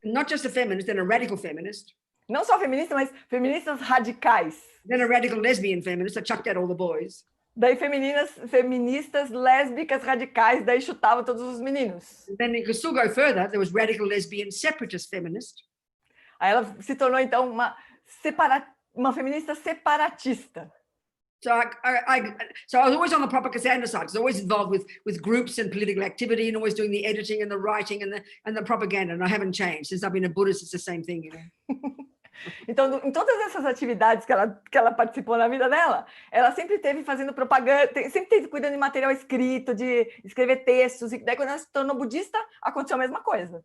Not just a feminist, then a radical feminist. Não só feminista, mas feministas radicais. Then a radical lesbian feminist. I chucked out all the boys. Daí feministas lésbicas radicais, daí chutava todos os meninos. And then you could still go further. There was radical lesbian separatist feminist. Aí ela se tornou então uma feminista separatista. So I was always on the propaganda side. I was always involved with groups and political activity, and always doing the editing and the writing and the propaganda. And I haven't changed since I've been a Buddhist. It's the same thing, Então, em todas essas atividades que ela participou na vida dela, ela sempre teve fazendo propaganda, sempre teve cuidando de material escrito, de escrever textos. E daí, quando ela se tornou budista, aconteceu a mesma coisa.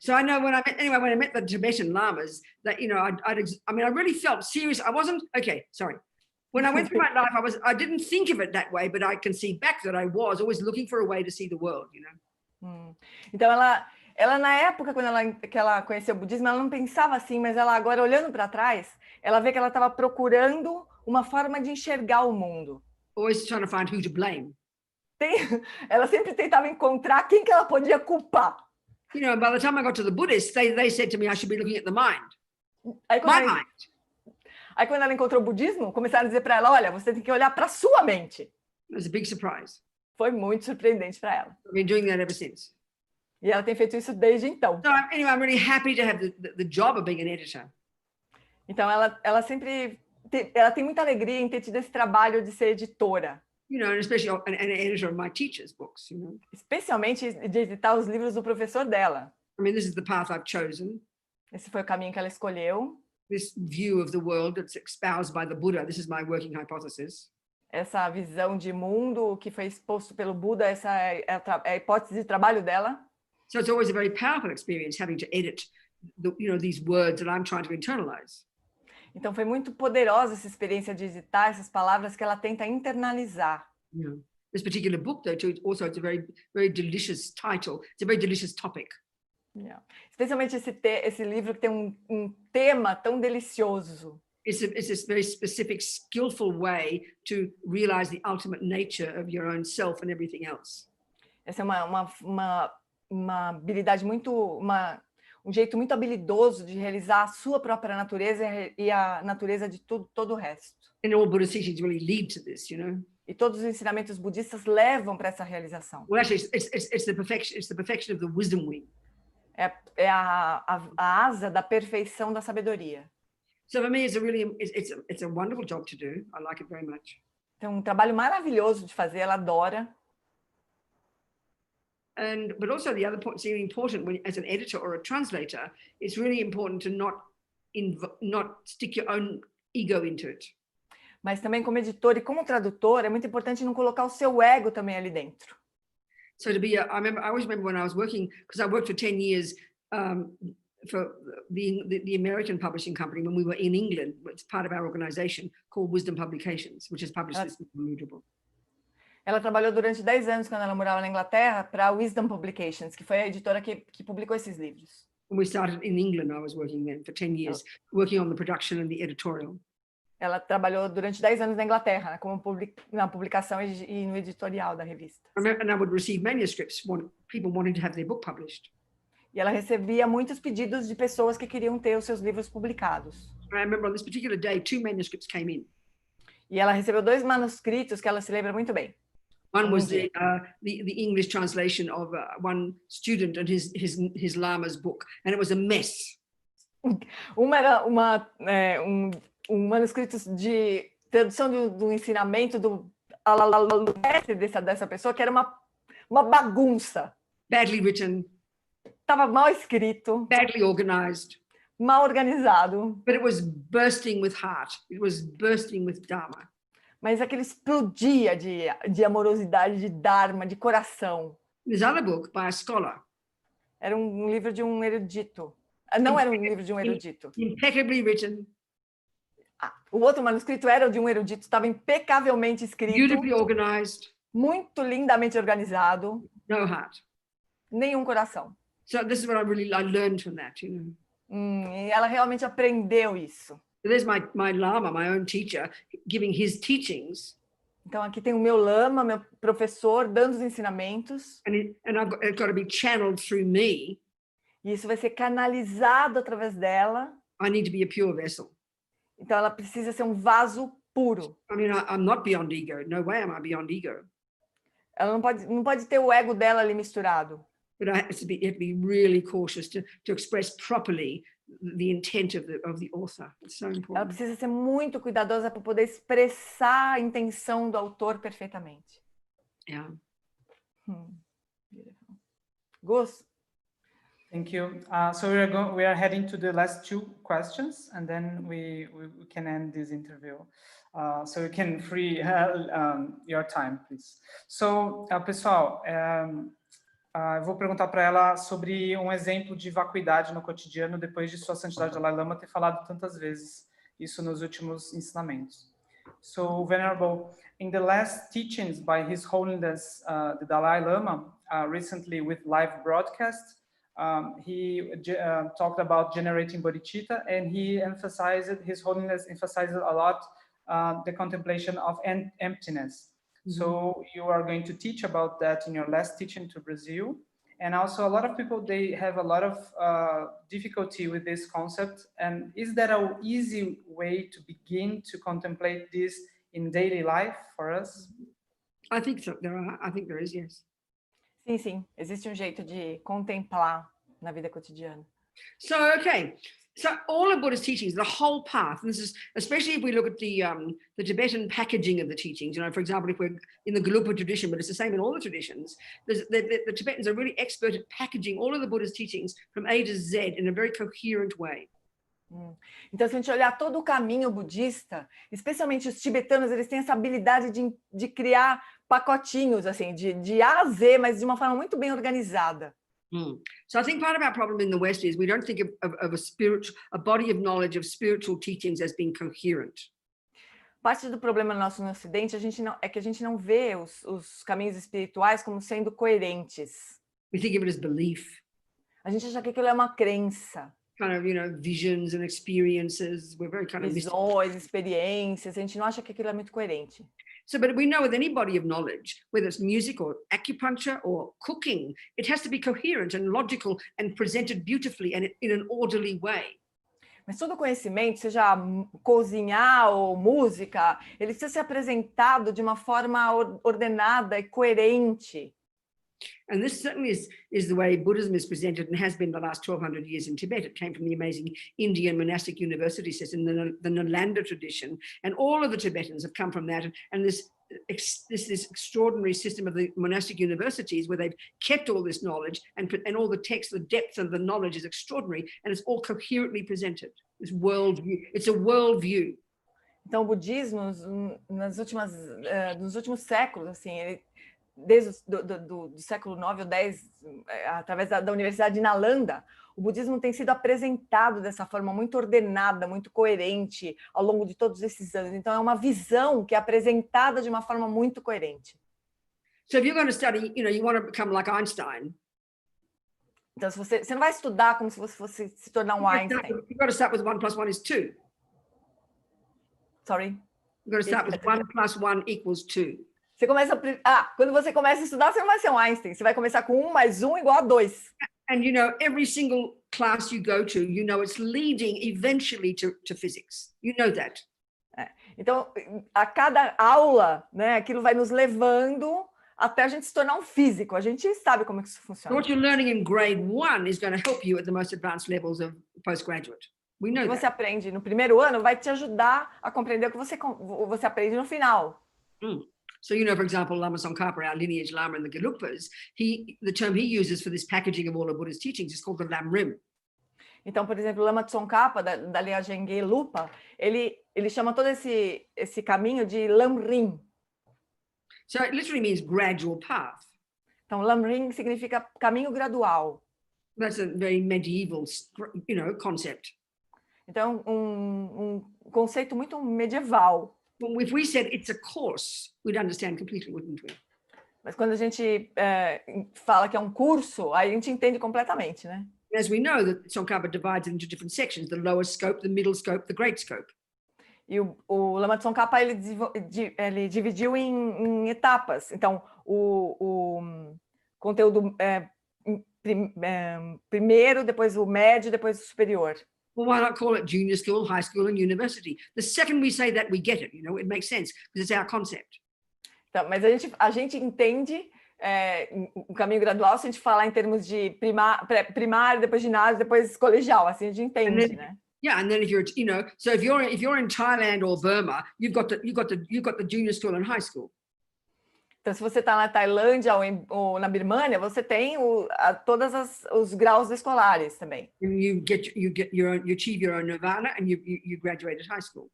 So I know when I met the Tibetan lamas, that I really felt serious. I wasn't okay. Sorry. When I went through my life, I didn't think of it that way, but I can see back that I was always looking for a way to see the world, Então ela na época que ela conheceu o budismo, ela não pensava assim, mas ela agora olhando para trás, ela vê que ela estava procurando uma forma de enxergar o mundo. Always trying to find who to blame. Ela sempre tentava encontrar quem que ela podia culpar. By the time I got to the Buddhists, they said to me I should be looking at the mind. Aí quando ela encontrou o budismo, começaram a dizer para ela, olha, você tem que olhar para sua mente. It was a big surprise. Foi muito surpreendente para ela. I've been doing that ever since. E ela tem feito isso desde então. So anyway, I'm really happy to have the job of being an editor. Então ela sempre ela tem muita alegria em ter tido esse trabalho de ser editora. And especially an editor of my teacher's books. Especialmente de editar os livros do professor dela. I mean, this is the path I've chosen. Esse foi o caminho que ela escolheu. This view of the world that's espoused by the Buddha. This is my working hypothesis. Essa visão de mundo que foi exposto pelo Buda, essa é a hipótese de trabalho dela. So it's always a very powerful experience having to edit these words that I'm trying to internalize. Então foi muito poderosa essa experiência de editar essas palavras que ela tenta internalizar. This particular book, though, too, it's a very, very delicious title. It's a very delicious topic. Especialmente esse livro que tem um tema tão delicioso. It's this very specific, skillful way to realize the ultimate nature of your own self and everything else. Essa é uma habilidade um jeito muito habilidoso de realizar a sua própria natureza e a natureza de todo o resto. And all Buddhist teachings really lead to this, E todos os ensinamentos budistas levam para essa realização. Well, actually, it's the perfection of the wisdom wing. É a asa da perfeição da sabedoria. So for me, it's a wonderful job to do. I like it very much. Então, um trabalho maravilhoso de fazer, ela adora. But also the other point, it's really important when, as an editor or a translator, it's really important to not stick your own ego into it. Mas também como editor e como tradutor, é muito importante não colocar o seu ego também ali dentro. So I always remember when I was working, because I worked for 10 years for the American publishing company when we were in England. It's part of our organization called Wisdom Publications, which has published this book. Ela trabalhou durante 10 anos quando ela morava na Inglaterra para a Wisdom Publications, que foi a editora que publicou esses livros. When we started in England, I was working there for 10 years, working on the production and the editorial. Ela trabalhou durante 10 anos na Inglaterra, como na publicação e no editorial da revista. And I would receive manuscripts, people wanting to have their book published. E ela recebia muitos pedidos de pessoas que queriam ter os seus livros publicados. I remember on this particular day, 2 manuscripts came in. E ela recebeu 2 manuscritos que ela se lembra muito bem. One was Okay. the English translation of one student and his lama's book, and it was a mess. Uma era um manuscrito de tradução do ensinamento do mestre dessa pessoa, que era uma bagunça. Badly written, Estava mal escrito, badly organized, mal organizado, but it was bursting with heart. It was bursting with Dharma. mas aquele explodia de amorosidade, de Dharma, de coração. This other book by a scholar, Era um livro de um erudito. Não era um livro de um erudito. impeccably written, O outro manuscrito era o de um erudito, estava impecavelmente escrito, beautifully organized, muito lindamente organizado, no heart. nenhum coração. So this is what I learned from that, E ela realmente aprendeu isso. So there's my Lama, my own teacher, giving his teachings, Então aqui tem o meu lama, meu professor, dando os ensinamentos, and it's got to be channeled through me. e isso vai ser canalizado através dela. I need to be a pure vessel. Então ela precisa ser um vaso puro. I mean, I'm not beyond ego. No way am I beyond ego. Ela não pode ter o ego dela ali misturado. But I have to be really cautious to express properly the intent of the author. It's so Ela important. precisa ser muito cuidadosa para poder expressar a intenção do autor perfeitamente. Yeah. Beautiful. Gus? Thank you. So we are heading to the last 2 questions, and then we can end this interview. So you can free your time, please. So, pessoal, eu vou perguntar para ela sobre um exemplo de vacuidade no cotidiano depois de Sua Santidade Dalai Lama ter falado tantas vezes isso nos últimos ensinamentos. So, Venerable, in the last teachings by His Holiness the Dalai Lama, recently with live broadcast, he talked about generating bodhicitta, and he emphasized, His Holiness emphasized a lot the contemplation of emptiness. So you are going to teach about that in your last teaching to Brazil. And also a lot of people, they have a lot of difficulty with this concept. And is there an easy way to begin to contemplate this in daily life for us? I think so. I think there is, yes. Sim. Existe um jeito de contemplar na vida cotidiana. So, okay. So all of Buddha's teachings, the whole path, and this is especially if we look at the Tibetan packaging of the teachings, for example, if we're in the Gelugpa tradition, but it's the same in all the traditions, the Tibetans are really expert at packaging all of the Buddha's teachings from A to Z in a very coherent way. Então, se a gente olhar todo o caminho budista, especialmente os tibetanos, eles têm essa habilidade de criar pacotinhos, assim, de A a Z, mas de uma forma muito bem organizada. So I think part of our problem in the West is we don't think of a body of knowledge of spiritual teachings as being coherent. Parte do problema nosso no Ocidente é que a gente não vê os caminhos espirituais como sendo coerentes. We think of it as belief. A gente acha que aquilo é uma crença. Kind of, visions and experiences. We're very kind of Visões, experiências. A gente não acha que aquilo é muito coerente. So, but we know with any body of knowledge, whether it's music or acupuncture or cooking, it has to be coherent and logical and presented beautifully and in an orderly way. Mas todo conhecimento, seja cozinhar ou música, ele precisa ser apresentado de uma forma ordenada e coerente. And this certainly is the way Buddhism is presented and has been the last 1,200 years in Tibet. It came from the amazing Indian monastic university system, the Nalanda tradition, and all of the Tibetans have come from that. And this extraordinary system of the monastic universities where they've kept all this knowledge and all the text, the depth of the knowledge is extraordinary, and it's all coherently presented. This worldview, it's a worldview. Então, o budismo, nos últimos séculos, assim, desde do século 9 ou 10, através da Universidade de Nalanda, o budismo tem sido apresentado dessa forma muito ordenada, muito coerente ao longo de todos esses anos. Então, é uma visão que é apresentada de uma forma muito coerente. So if you're going to study, you want to become like Einstein. Então, se você não vai estudar como se você fosse se tornar um Einstein. You've got to start with 1 + 1 is 2. Sorry? You've got to start with 1 + 1 = 2. Você começa quando você começa a estudar, você não vai ser um Einstein. Você vai começar com 1 + 1 = 2. And every single class you go to, it's leading eventually to physics. You know that. Então, a cada aula, né, aquilo vai nos levando até a gente se tornar um físico. A gente sabe como é que isso So funciona. what you're learning in grade 1 is going to help you at the most advanced levels of postgraduate. We O know que that. você aprende no primeiro ano vai te ajudar a compreender o que você aprende no final. So, you know, for example, Lama Tsongkhapa, our lineage Lama in the Gelugpas, the term he uses for this packaging of all of Buddha's teachings is called the Lamrim. Então, por exemplo, o Lama Tsongkhapa, da linhagem Gelugpa, ele chama todo esse caminho de Lamrim. So it literally means gradual path. Então, Lamrim significa caminho gradual. That's a very medieval, you know, concept. Então, um conceito muito medieval. Well, if we said it's a course, we'd understand completely, wouldn't we? Mas quando a gente fala que é um curso, aí a gente entende completamente, né? As we know, that Tsongkhapa divides it into different sections: the lower scope, the middle scope, the great scope. E o Lama Tsongkhapa ele dividiu em etapas. Então, o conteúdo primeiro, depois o médio, depois o superior. Well, why not call it junior school, high school, and university? The second we say that, we get it. You know, it makes sense because it's our concept. Então, mas a gente entende o caminho gradual se a gente falar em termos de primário, depois ginásio, depois colegial. Assim a gente entende, né? Yeah, and then if you're, you know, so if you're in Thailand or Burma, you've got the junior school and high school. Então, se você está na Tailândia ou na Birmânia, você tem todos os graus escolares também. And you achieve your own nirvana, and you graduate at high school.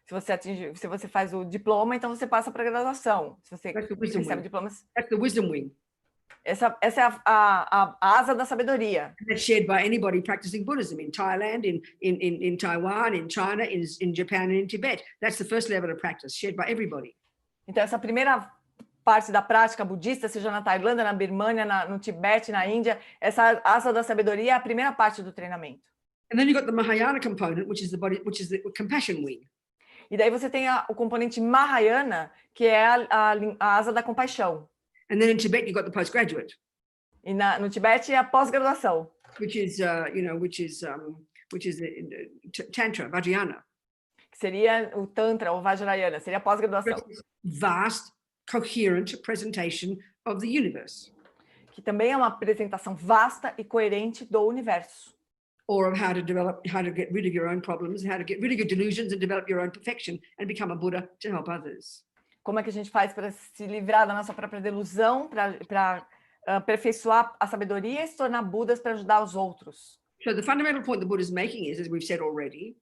Se você faz o diploma, então você passa para a graduação. Se você recebe diplomas. That's the wisdom wing. Essa é a asa da sabedoria. And that's shared by anybody practicing Buddhism in Thailand, in Taiwan, in China, in Japan, and in Tibet. That's the first level of practice, shared by everybody. Então, essa primeira parte da prática budista, seja na Tailândia, na Birmânia, no Tibete, na Índia, essa asa da sabedoria é a primeira parte do treinamento. And then you've got the Mahayana component, which is the compassion wing. E daí você tem o componente Mahayana, que é a asa da compaixão. And then in Tibet, you've got the postgraduate. E no Tibete é a pós-graduação. Which is Tantra, Vajrayana. Que seria o Tantra, ou Vajrayana, seria a pós-graduação. Vast, coherent presentation of the universe. Que também é uma apresentação vasta e coerente do universo. Or of how to get rid of your own problems, how to get rid of your delusions and develop your own perfection and become a Buddha to help others. Como é que a gente faz para se livrar da nossa própria delusão, para aperfeiçoar a sabedoria e se tornar Budas para ajudar os outros? So the fundamental point the Buddha is making is, as we've said already,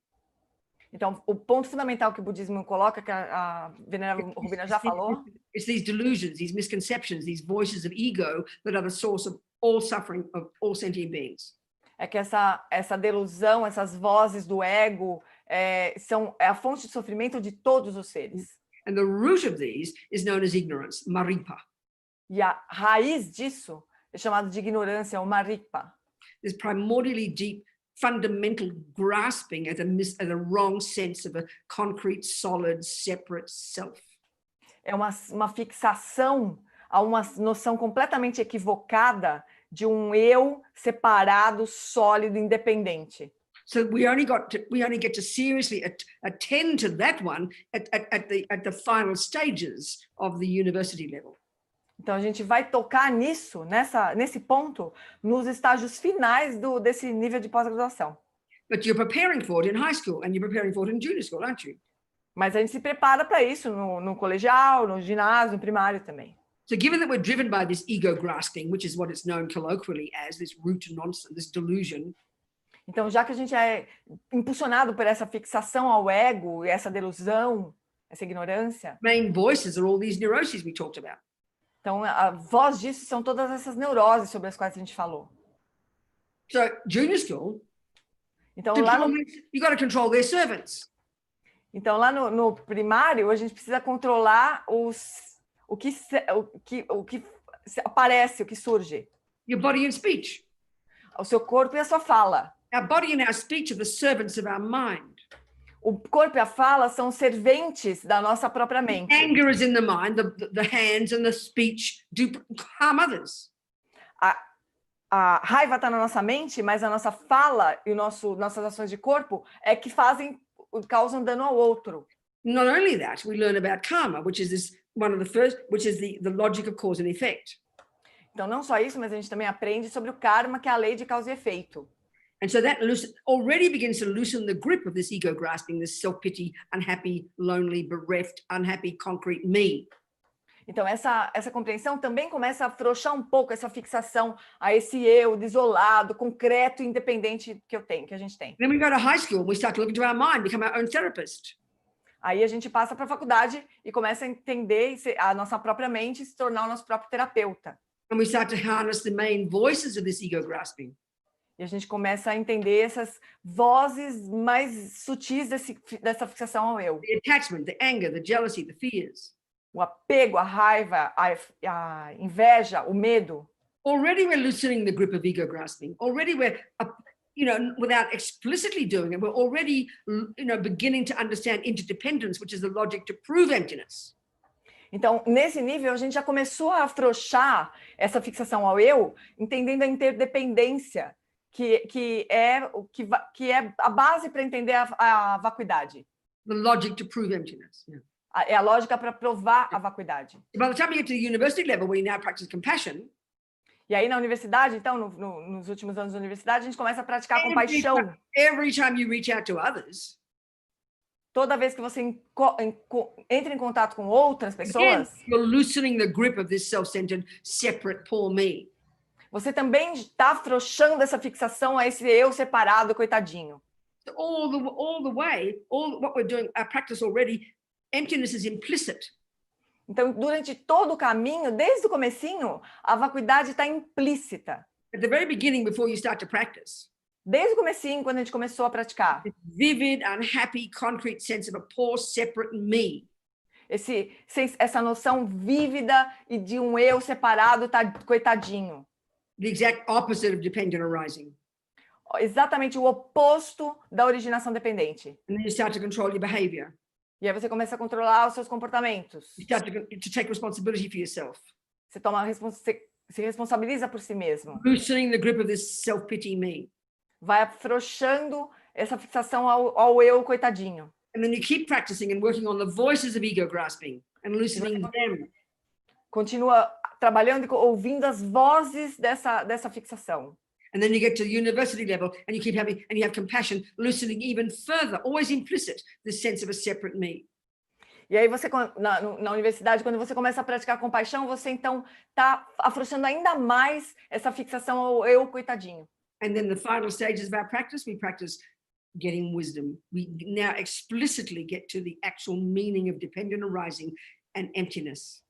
então, o ponto fundamental que o budismo coloca, que a Venerável Rubina já falou, it's these delusions, these misconceptions, these voices of ego that are the source of all suffering of all sentient beings. É que essa delusão, essas vozes do ego é a fonte de sofrimento de todos os seres. And the root of these is known as ignorance, maripa. E a raiz disso é chamada de ignorância, ou maripa. This primordially deep, fundamental grasping at a wrong sense of a concrete, solid, separate self. É uma fixação a uma noção completamente equivocada de um eu separado, sólido, independente. So we only get to seriously attend to that one at the final stages of the university level. Então a gente vai tocar nisso, nesse ponto, nos estágios finais desse nível de pós-graduação. But you're preparing for it in high school and you're preparing for it in junior school, aren't you? Mas a gente se prepara para isso no colegial, no ginásio, no primário também. So given that we're driven by this ego grasping, which is what it's known colloquially as, this root nonsense, this delusion. Então, já que a gente é impulsionado por essa fixação ao ego, essa delusão, essa ignorância, Main voices are all these neuroses we talked about. então a voz disso são todas essas neuroses sobre as quais a gente falou. So junior school, então lá no primário a gente precisa controlar o que aparece, o que surge. Your body and speech. O seu corpo e a sua fala. Our body and our speech are the servants of our mind. O corpo e a fala são serventes da nossa própria mente. Anger is in the mind, the hands and the speech do harm others. A raiva está na nossa mente, mas a nossa fala e nossas ações de corpo é que causam dano ao outro. Not only that, we learn about karma, which is this one of the first, which is the logic of cause and effect. Então, não só isso, mas a gente também aprende sobre o karma, que é a lei de causa e efeito. And so that already begins to loosen the grip of this ego grasping, this self-pity, unhappy, lonely, bereft, unhappy, concrete me. Então, essa compreensão também começa a afrouxar um pouco essa fixação a esse eu desolado, concreto e independente que a gente tem. Then we go to high school and we start to look into our mind, become our own therapist. Aí a gente passa para a faculdade e começa a entender a nossa própria mente e se tornar o nosso próprio terapeuta. And we start to harness the main voices of this ego grasping. E a gente começa a entender essas vozes mais sutis dessa fixação ao eu. The attachment, the anger, the jealousy, the fears. O apego, a raiva, a inveja, o medo. Already we're loosening the grip of ego grasping. Already we're, without explicitly doing it, we're already, beginning to understand interdependence, which is the logic to prove emptiness. Então, nesse nível, a gente já começou a afrouxar essa fixação ao eu, entendendo a interdependência, que é a base para entender a vacuidade. The logic to prove emptiness. Yeah. É a lógica para provar a vacuidade. By the time you get to the university level, where you now practice compassion, e aí, na universidade, então, nos últimos anos da universidade, a gente começa a praticar compaixão. Every time you reach out to others, toda vez que você entra em contato com outras pessoas, again, you're loosening the grip of this self-centered, separate, poor me. Você também está afrouxando essa fixação a esse eu separado, coitadinho. So all the way, what we're doing, our practice already, emptiness is implicit. Então, durante todo o caminho, desde o comecinho, a vacuidade está implícita. At the very beginning, before you start to practice. Desde o comecinho, quando a gente começou a praticar. This vivid, unhappy, concrete sense of a poor, separate me. Essa noção vívida e de um eu separado, coitadinho. The exact opposite of dependent arising. Exatamente o oposto da originação dependente. And then you start to control your behavior. E aí você começa a controlar os seus comportamentos. You start to take responsibility for yourself. Você se responsabiliza por si mesmo. Loosening the grip of this self-pity me. Vai afrouxando essa fixação ao eu coitadinho. And then you keep practicing and working on the voices of ego grasping and loosening them. Continua trabalhando e ouvindo as vozes dessa fixação. And then you get to the university level and you keep having, and you have compassion, loosening even further, always implicit, this sense of a separate me. E aí você, na universidade, quando você começa a praticar compaixão, você então está afrouxando ainda mais essa fixação ao eu coitadinho. And then the final stages of our practice, we practice getting wisdom. We now explicitly get to the actual meaning of dependent arising and emptiness.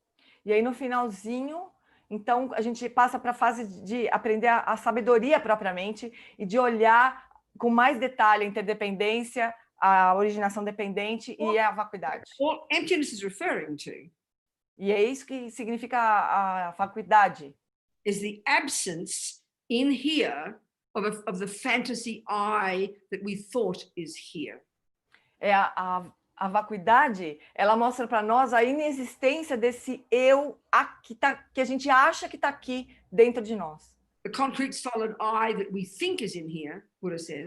E aí no finalzinho, então a gente passa para a fase de aprender a sabedoria propriamente e de olhar com mais detalhe a interdependência, a originação dependente e a vacuidade. What emptiness is referring to E é isso que significa a vacuidade. is the absence in here of the fantasy I that we thought is here. É a vacuidade, ela mostra para nós a inexistência desse eu que a gente acha que está aqui dentro de nós. The concrete solid I that we think is in here, Buddha says,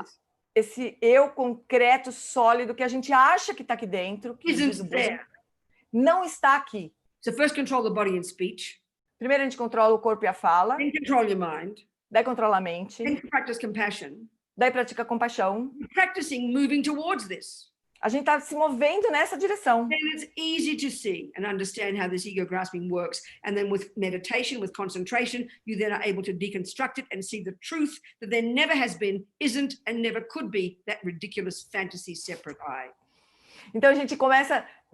Esse eu concreto, sólido, que a gente acha que está aqui dentro, que diz o isn't Buda, there. não está aqui. So first control the body and speech, Primeiro a gente controla o corpo e a fala, then control your mind, daí controla a mente, then practice compassion. daí pratica compaixão. Practicing moving towards this. A gente está se movendo nessa direção. Then it's easy to see and understand how this ego grasping works. And then with meditation, with concentration, you then are able to deconstruct it and see the truth that there never has been, isn't, and never could be that ridiculous fantasy separate I. Então a gente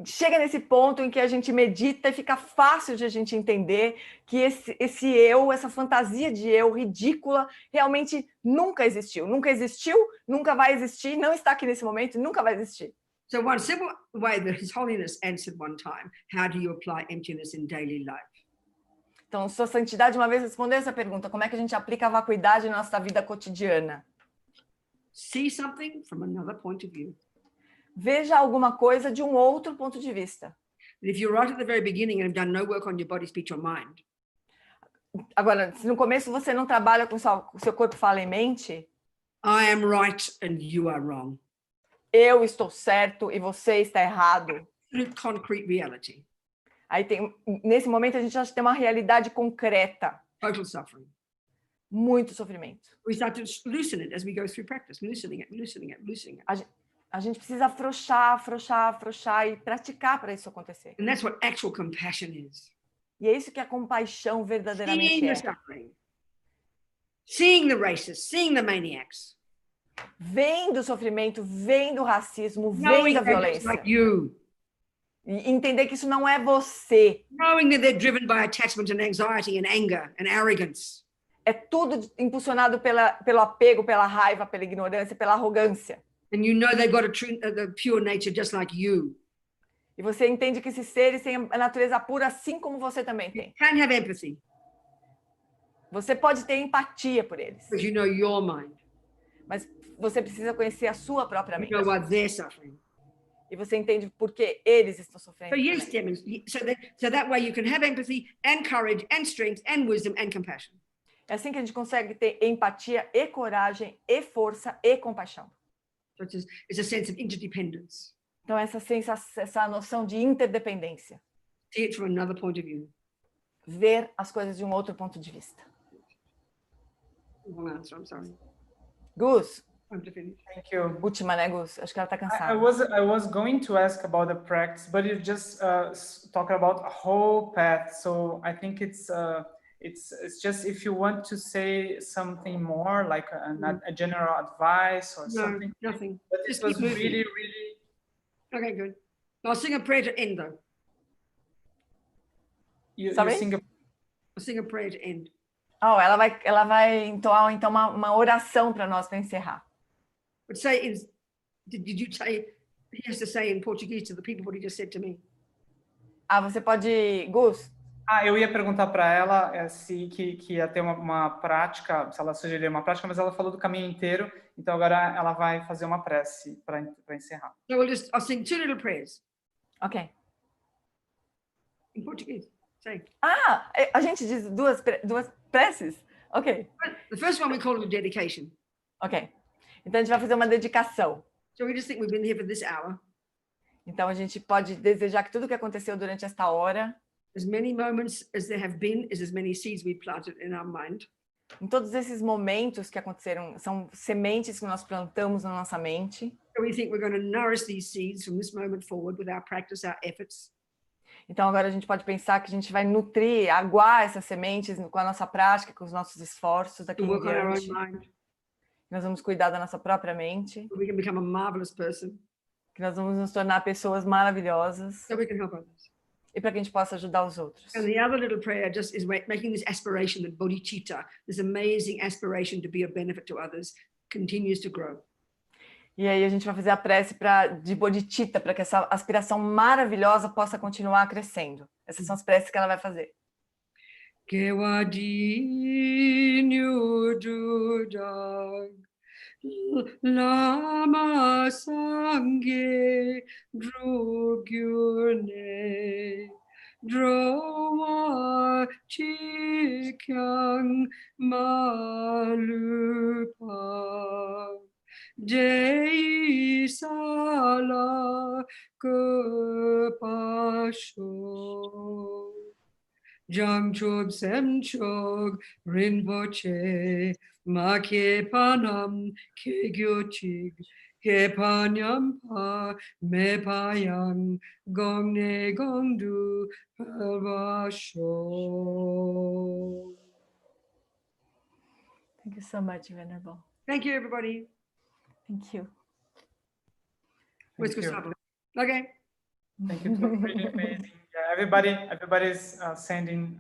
chega nesse ponto em que a gente medita e fica fácil de a gente entender que esse eu, essa fantasia de eu ridícula, realmente nunca existiu, nunca vai existir, não está aqui nesse momento, nunca vai existir. So one simple way that His Holiness answered one time, how do you apply emptiness in daily life? Então, Sua Santidade uma vez respondeu essa pergunta, como é que a gente aplica a vacuidade na nossa vida cotidiana? See something from another point of view. Veja alguma coisa de um outro ponto de vista. If you're right at the very beginning and have done no work on your body, speech, or mind, Agora, se no começo você não trabalha com o seu corpo, fala e mente, I am right and you are wrong. eu estou certo e você está errado. absolute concrete reality, Aí nesse momento a gente já tem uma realidade concreta, total suffering. muito sofrimento. We start to loosen it as we go through practice, loosening it, loosening it, loosening it. A gente precisa afrouxar e praticar para isso acontecer. And that's what actual compassion is. E é isso que a compaixão verdadeiramente Seeing the é. suffering, seeing the racists, seeing the maniacs, Vendo o sofrimento, vendo o racismo, knowing vendo a that it's violência. like you, E entender que isso não é você. knowing that they're driven by attachment and anxiety and anger and arrogance. É tudo impulsionado pelo apego, pela raiva, pela ignorância, pela arrogância. And you know they've got the pure nature just like you. E você entende que esses seres têm a natureza pura assim como você também You tem. can have empathy Você pode ter empatia por eles, because you know your mind. mas você precisa conhecer a sua própria You mente. know why they're suffering. E você entende por que eles estão sofrendo. So yes, também. so that way you can have empathy and courage and strength and wisdom and compassion. É assim que a gente consegue ter empatia e coragem e força e compaixão. So it's a sense of interdependence. Então essa noção de interdependência, See it from another point of view. ver as coisas de um outro ponto de vista. Wrong answer, I'm sorry. Gus, Time to finish. Thank you. última, né, Gus? Acho que ela tá I cansada. was going to ask about the practice, but you just talked about a whole path. So I think it's just if you want to say something more, like a general advice or No, something. nothing. But Just it was keep moving. really, really. Okay, good. I'll sing a prayer to end though. You Sorry? sing a I'll sing a prayer to end. Oh, ela vai entoar então uma oração para nós para encerrar. But say did you say he has to say in Portuguese to the people what he just said to me? Ah, você pode, Gus? eu ia perguntar para ela se que ia ter uma prática, se ela sugeriria uma prática, mas ela falou do caminho inteiro, então agora ela vai fazer uma prece para encerrar. So I'll sing two little prayers Ok. in Portuguese. Say. Ah, a gente diz duas preces? Ok, The first one we call it a dedication. ok. Então a gente vai fazer uma dedicação. So we just think we've been here for this hour. Então a gente pode desejar que tudo que aconteceu durante esta hora, As many moments as there have been is as many seeds we planted in our mind. em todos esses momentos que aconteceram, são sementes que nós plantamos na nossa mente. So we think we're going to nourish these seeds from this moment forward with our practice, our efforts. Então agora a gente pode pensar que a gente vai nutrir, aguar essas sementes com a nossa prática, com os nossos esforços daqui To em work on our diante. own mind. Nós vamos cuidar da nossa própria mente, So we can become a marvelous person. que nós vamos nos tornar pessoas maravilhosas So we can help others. e para que a gente possa ajudar os outros. And the other little prayer just is making this aspiration that bodhicitta, this amazing aspiration to be of benefit to others, continues to grow. E aí a gente vai fazer a prece de bodhicitta, para que essa aspiração maravilhosa possa continuar crescendo. Essas são as preces que ela vai fazer. Kewadinyu Judag Lama Sangye Drugyurne Droma Chikyang Malupa Dei Sala Kupasho Jangchog Semchog Rinpoche Make Panam Kegyochig Kepanyampa Mepayang Gongne Gongdu Palvasho. Thank you so much, Venerable. Thank you, everybody. Thank you. Where's Thank you. Gustavo? Okay. Thank you. It was really amazing. Yeah, everybody's sending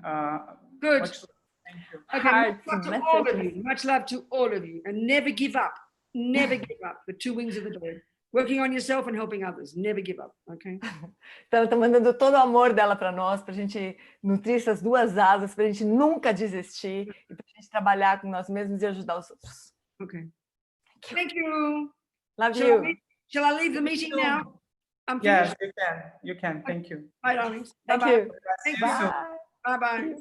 Good. much. Thank you. Okay, Hearts much love and to all of messages. you. Much love to all of you. And never give up. Never give up. The two wings of the dog. Working on yourself and helping others. Never give up. Okay. Então ela está mandando todo o amor dela para nós, para a gente nutrir essas duas asas, para a gente nunca desistir e para a gente trabalhar com nós mesmos e ajudar os outros. Okay. Thank you. Love Shall I you. Shall I leave the meeting now? I'm Yes, finished. you can. Thank you. Bye, darlings. Thank Bye-bye. you. Thank See you you. soon. Bye. Bye-bye.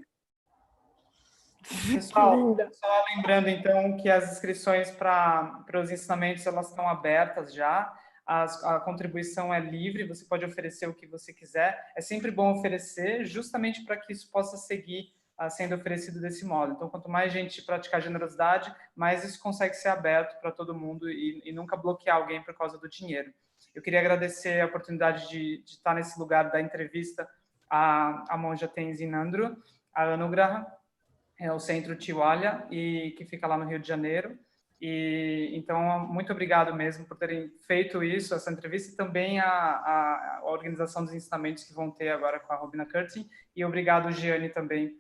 Pessoal, só lembrando então que as inscrições para os ensinamentos elas estão abertas já. a contribuição é livre, você pode oferecer o que você quiser. É sempre bom oferecer, justamente para que isso possa seguir sendo oferecido desse modo. Então, quanto mais gente praticar generosidade, mais isso consegue ser aberto para todo mundo e nunca bloquear alguém por causa do dinheiro. Eu queria agradecer a oportunidade de estar nesse lugar da entrevista a Monja Tenzin Nandro, a Anugraha, o Centro Tiwalha, e que fica lá no Rio de Janeiro. E então, muito obrigado mesmo por terem feito isso, essa entrevista, e também a organização dos ensinamentos que vão ter agora com a Robina Curtin. E obrigado, Giane, também,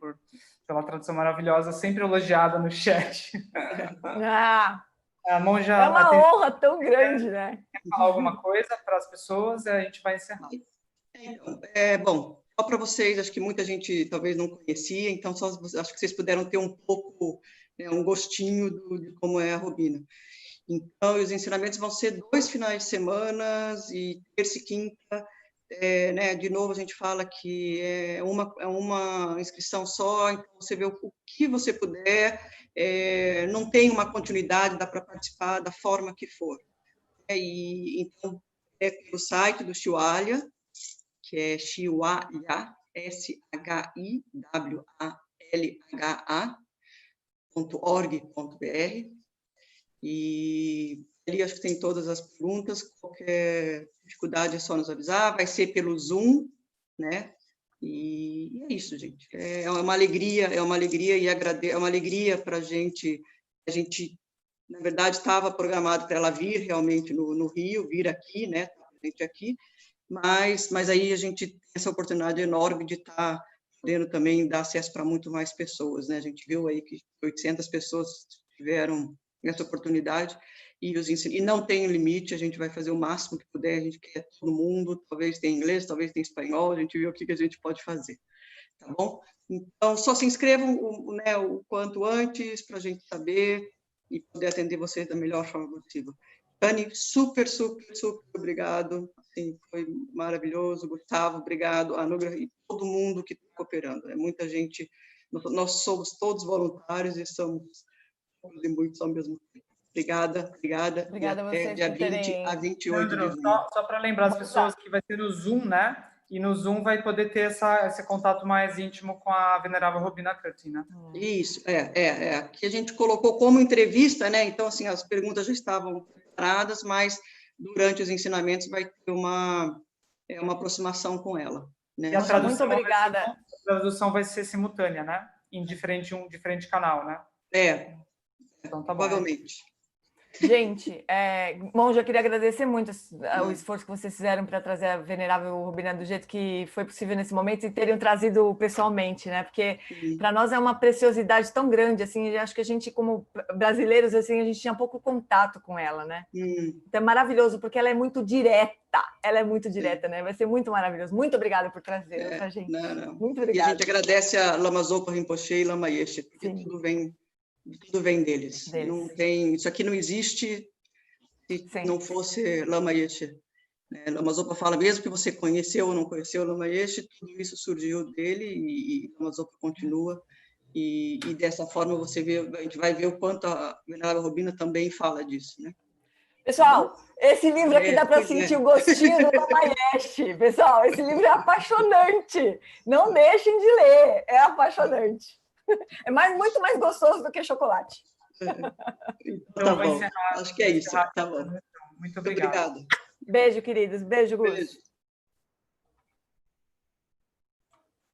pela tradução maravilhosa, sempre elogiada no chat. Ah, A Monja, é uma honra tão grande, né? Quer falar alguma coisa para as pessoas? A gente vai encerrar. Então, bom, só para vocês, acho que muita gente talvez não conhecia, então acho que vocês puderam ter um pouco, um gostinho de como é a Robina. Então, os ensinamentos vão ser 2 finais de semana, e terça e quinta. De novo, a gente fala que é uma inscrição só, então você vê o que você puder, não tem uma continuidade, dá para participar da forma que for. Então, é pelo site do Tiwalha, que é Shiwalha, shiwalha.org.br, e ali acho que tem todas as perguntas, qualquer dificuldade é só nos avisar, vai ser pelo Zoom, né? E é isso, gente. É uma alegria e é uma alegria para a gente, na verdade, estava programado para ela vir realmente no Rio, vir aqui, né? Gente aqui, mas aí a gente tem essa oportunidade enorme de estar podendo também dar acesso para muito mais pessoas, né? A gente viu aí que 800 pessoas tiveram essa oportunidade e não tem limite, a gente vai fazer o máximo que puder, a gente quer todo mundo, talvez tenha inglês, talvez tenha espanhol, a gente viu o que a gente pode fazer, tá bom? Então, só se inscrevam o quanto antes para a gente saber e poder atender vocês da melhor forma possível. Dani, super, super, super obrigado. Assim, foi maravilhoso. Gustavo, obrigado. A Nugra e todo mundo que está cooperando. É muita gente. Nós somos todos voluntários e somos todos e muitos ao mesmo tempo. Obrigada. Obrigada a vocês dia por terem... 20 a 28 de junho. Só para lembrar as pessoas que vai ser no Zoom, né? E no Zoom vai poder ter esse contato mais íntimo com a venerável Robina Curtin, né? Isso, que a gente colocou como entrevista, né? Então, assim, as perguntas já estavam preparadas, mas durante os ensinamentos vai ter uma aproximação com ela, né? E a tradução, muito obrigada. A tradução vai ser simultânea, né? Em diferente canal, né? Então, tá bom. Provavelmente. Gente, Monja, eu queria agradecer muito o esforço que vocês fizeram para trazer a venerável Robina do jeito que foi possível nesse momento e terem trazido pessoalmente, né? Porque para nós é uma preciosidade tão grande, assim, acho que a gente, como brasileiros, assim, a gente tinha pouco contato com ela, né? Então é maravilhoso, porque ela é muito direta, né? Vai ser muito maravilhoso. Muito obrigada por trazer para a gente. Não. Muito obrigada. E a gente agradece a Lama Zopa Rinpoche e Lama Yeshe, porque tudo vem deles. Não tem, isso aqui não existe se não fosse Lama Yeshe. Lama Zopa fala, mesmo que você conheceu ou não conheceu Lama Yeshe, tudo isso surgiu dele e Lama Zopa continua. E dessa forma a gente vai ver o quanto a venerável Robina também fala disso, né? Pessoal, esse livro aqui dá para sentir o gostinho do Lama Yeshe. Pessoal, esse livro é apaixonante. Não deixem de ler, é apaixonante. É muito mais gostoso do que chocolate. Então, tá bom. Acho que é isso. Tá bom. Muito obrigado. Beijo, queridos. Beijo, Gus. Beijo.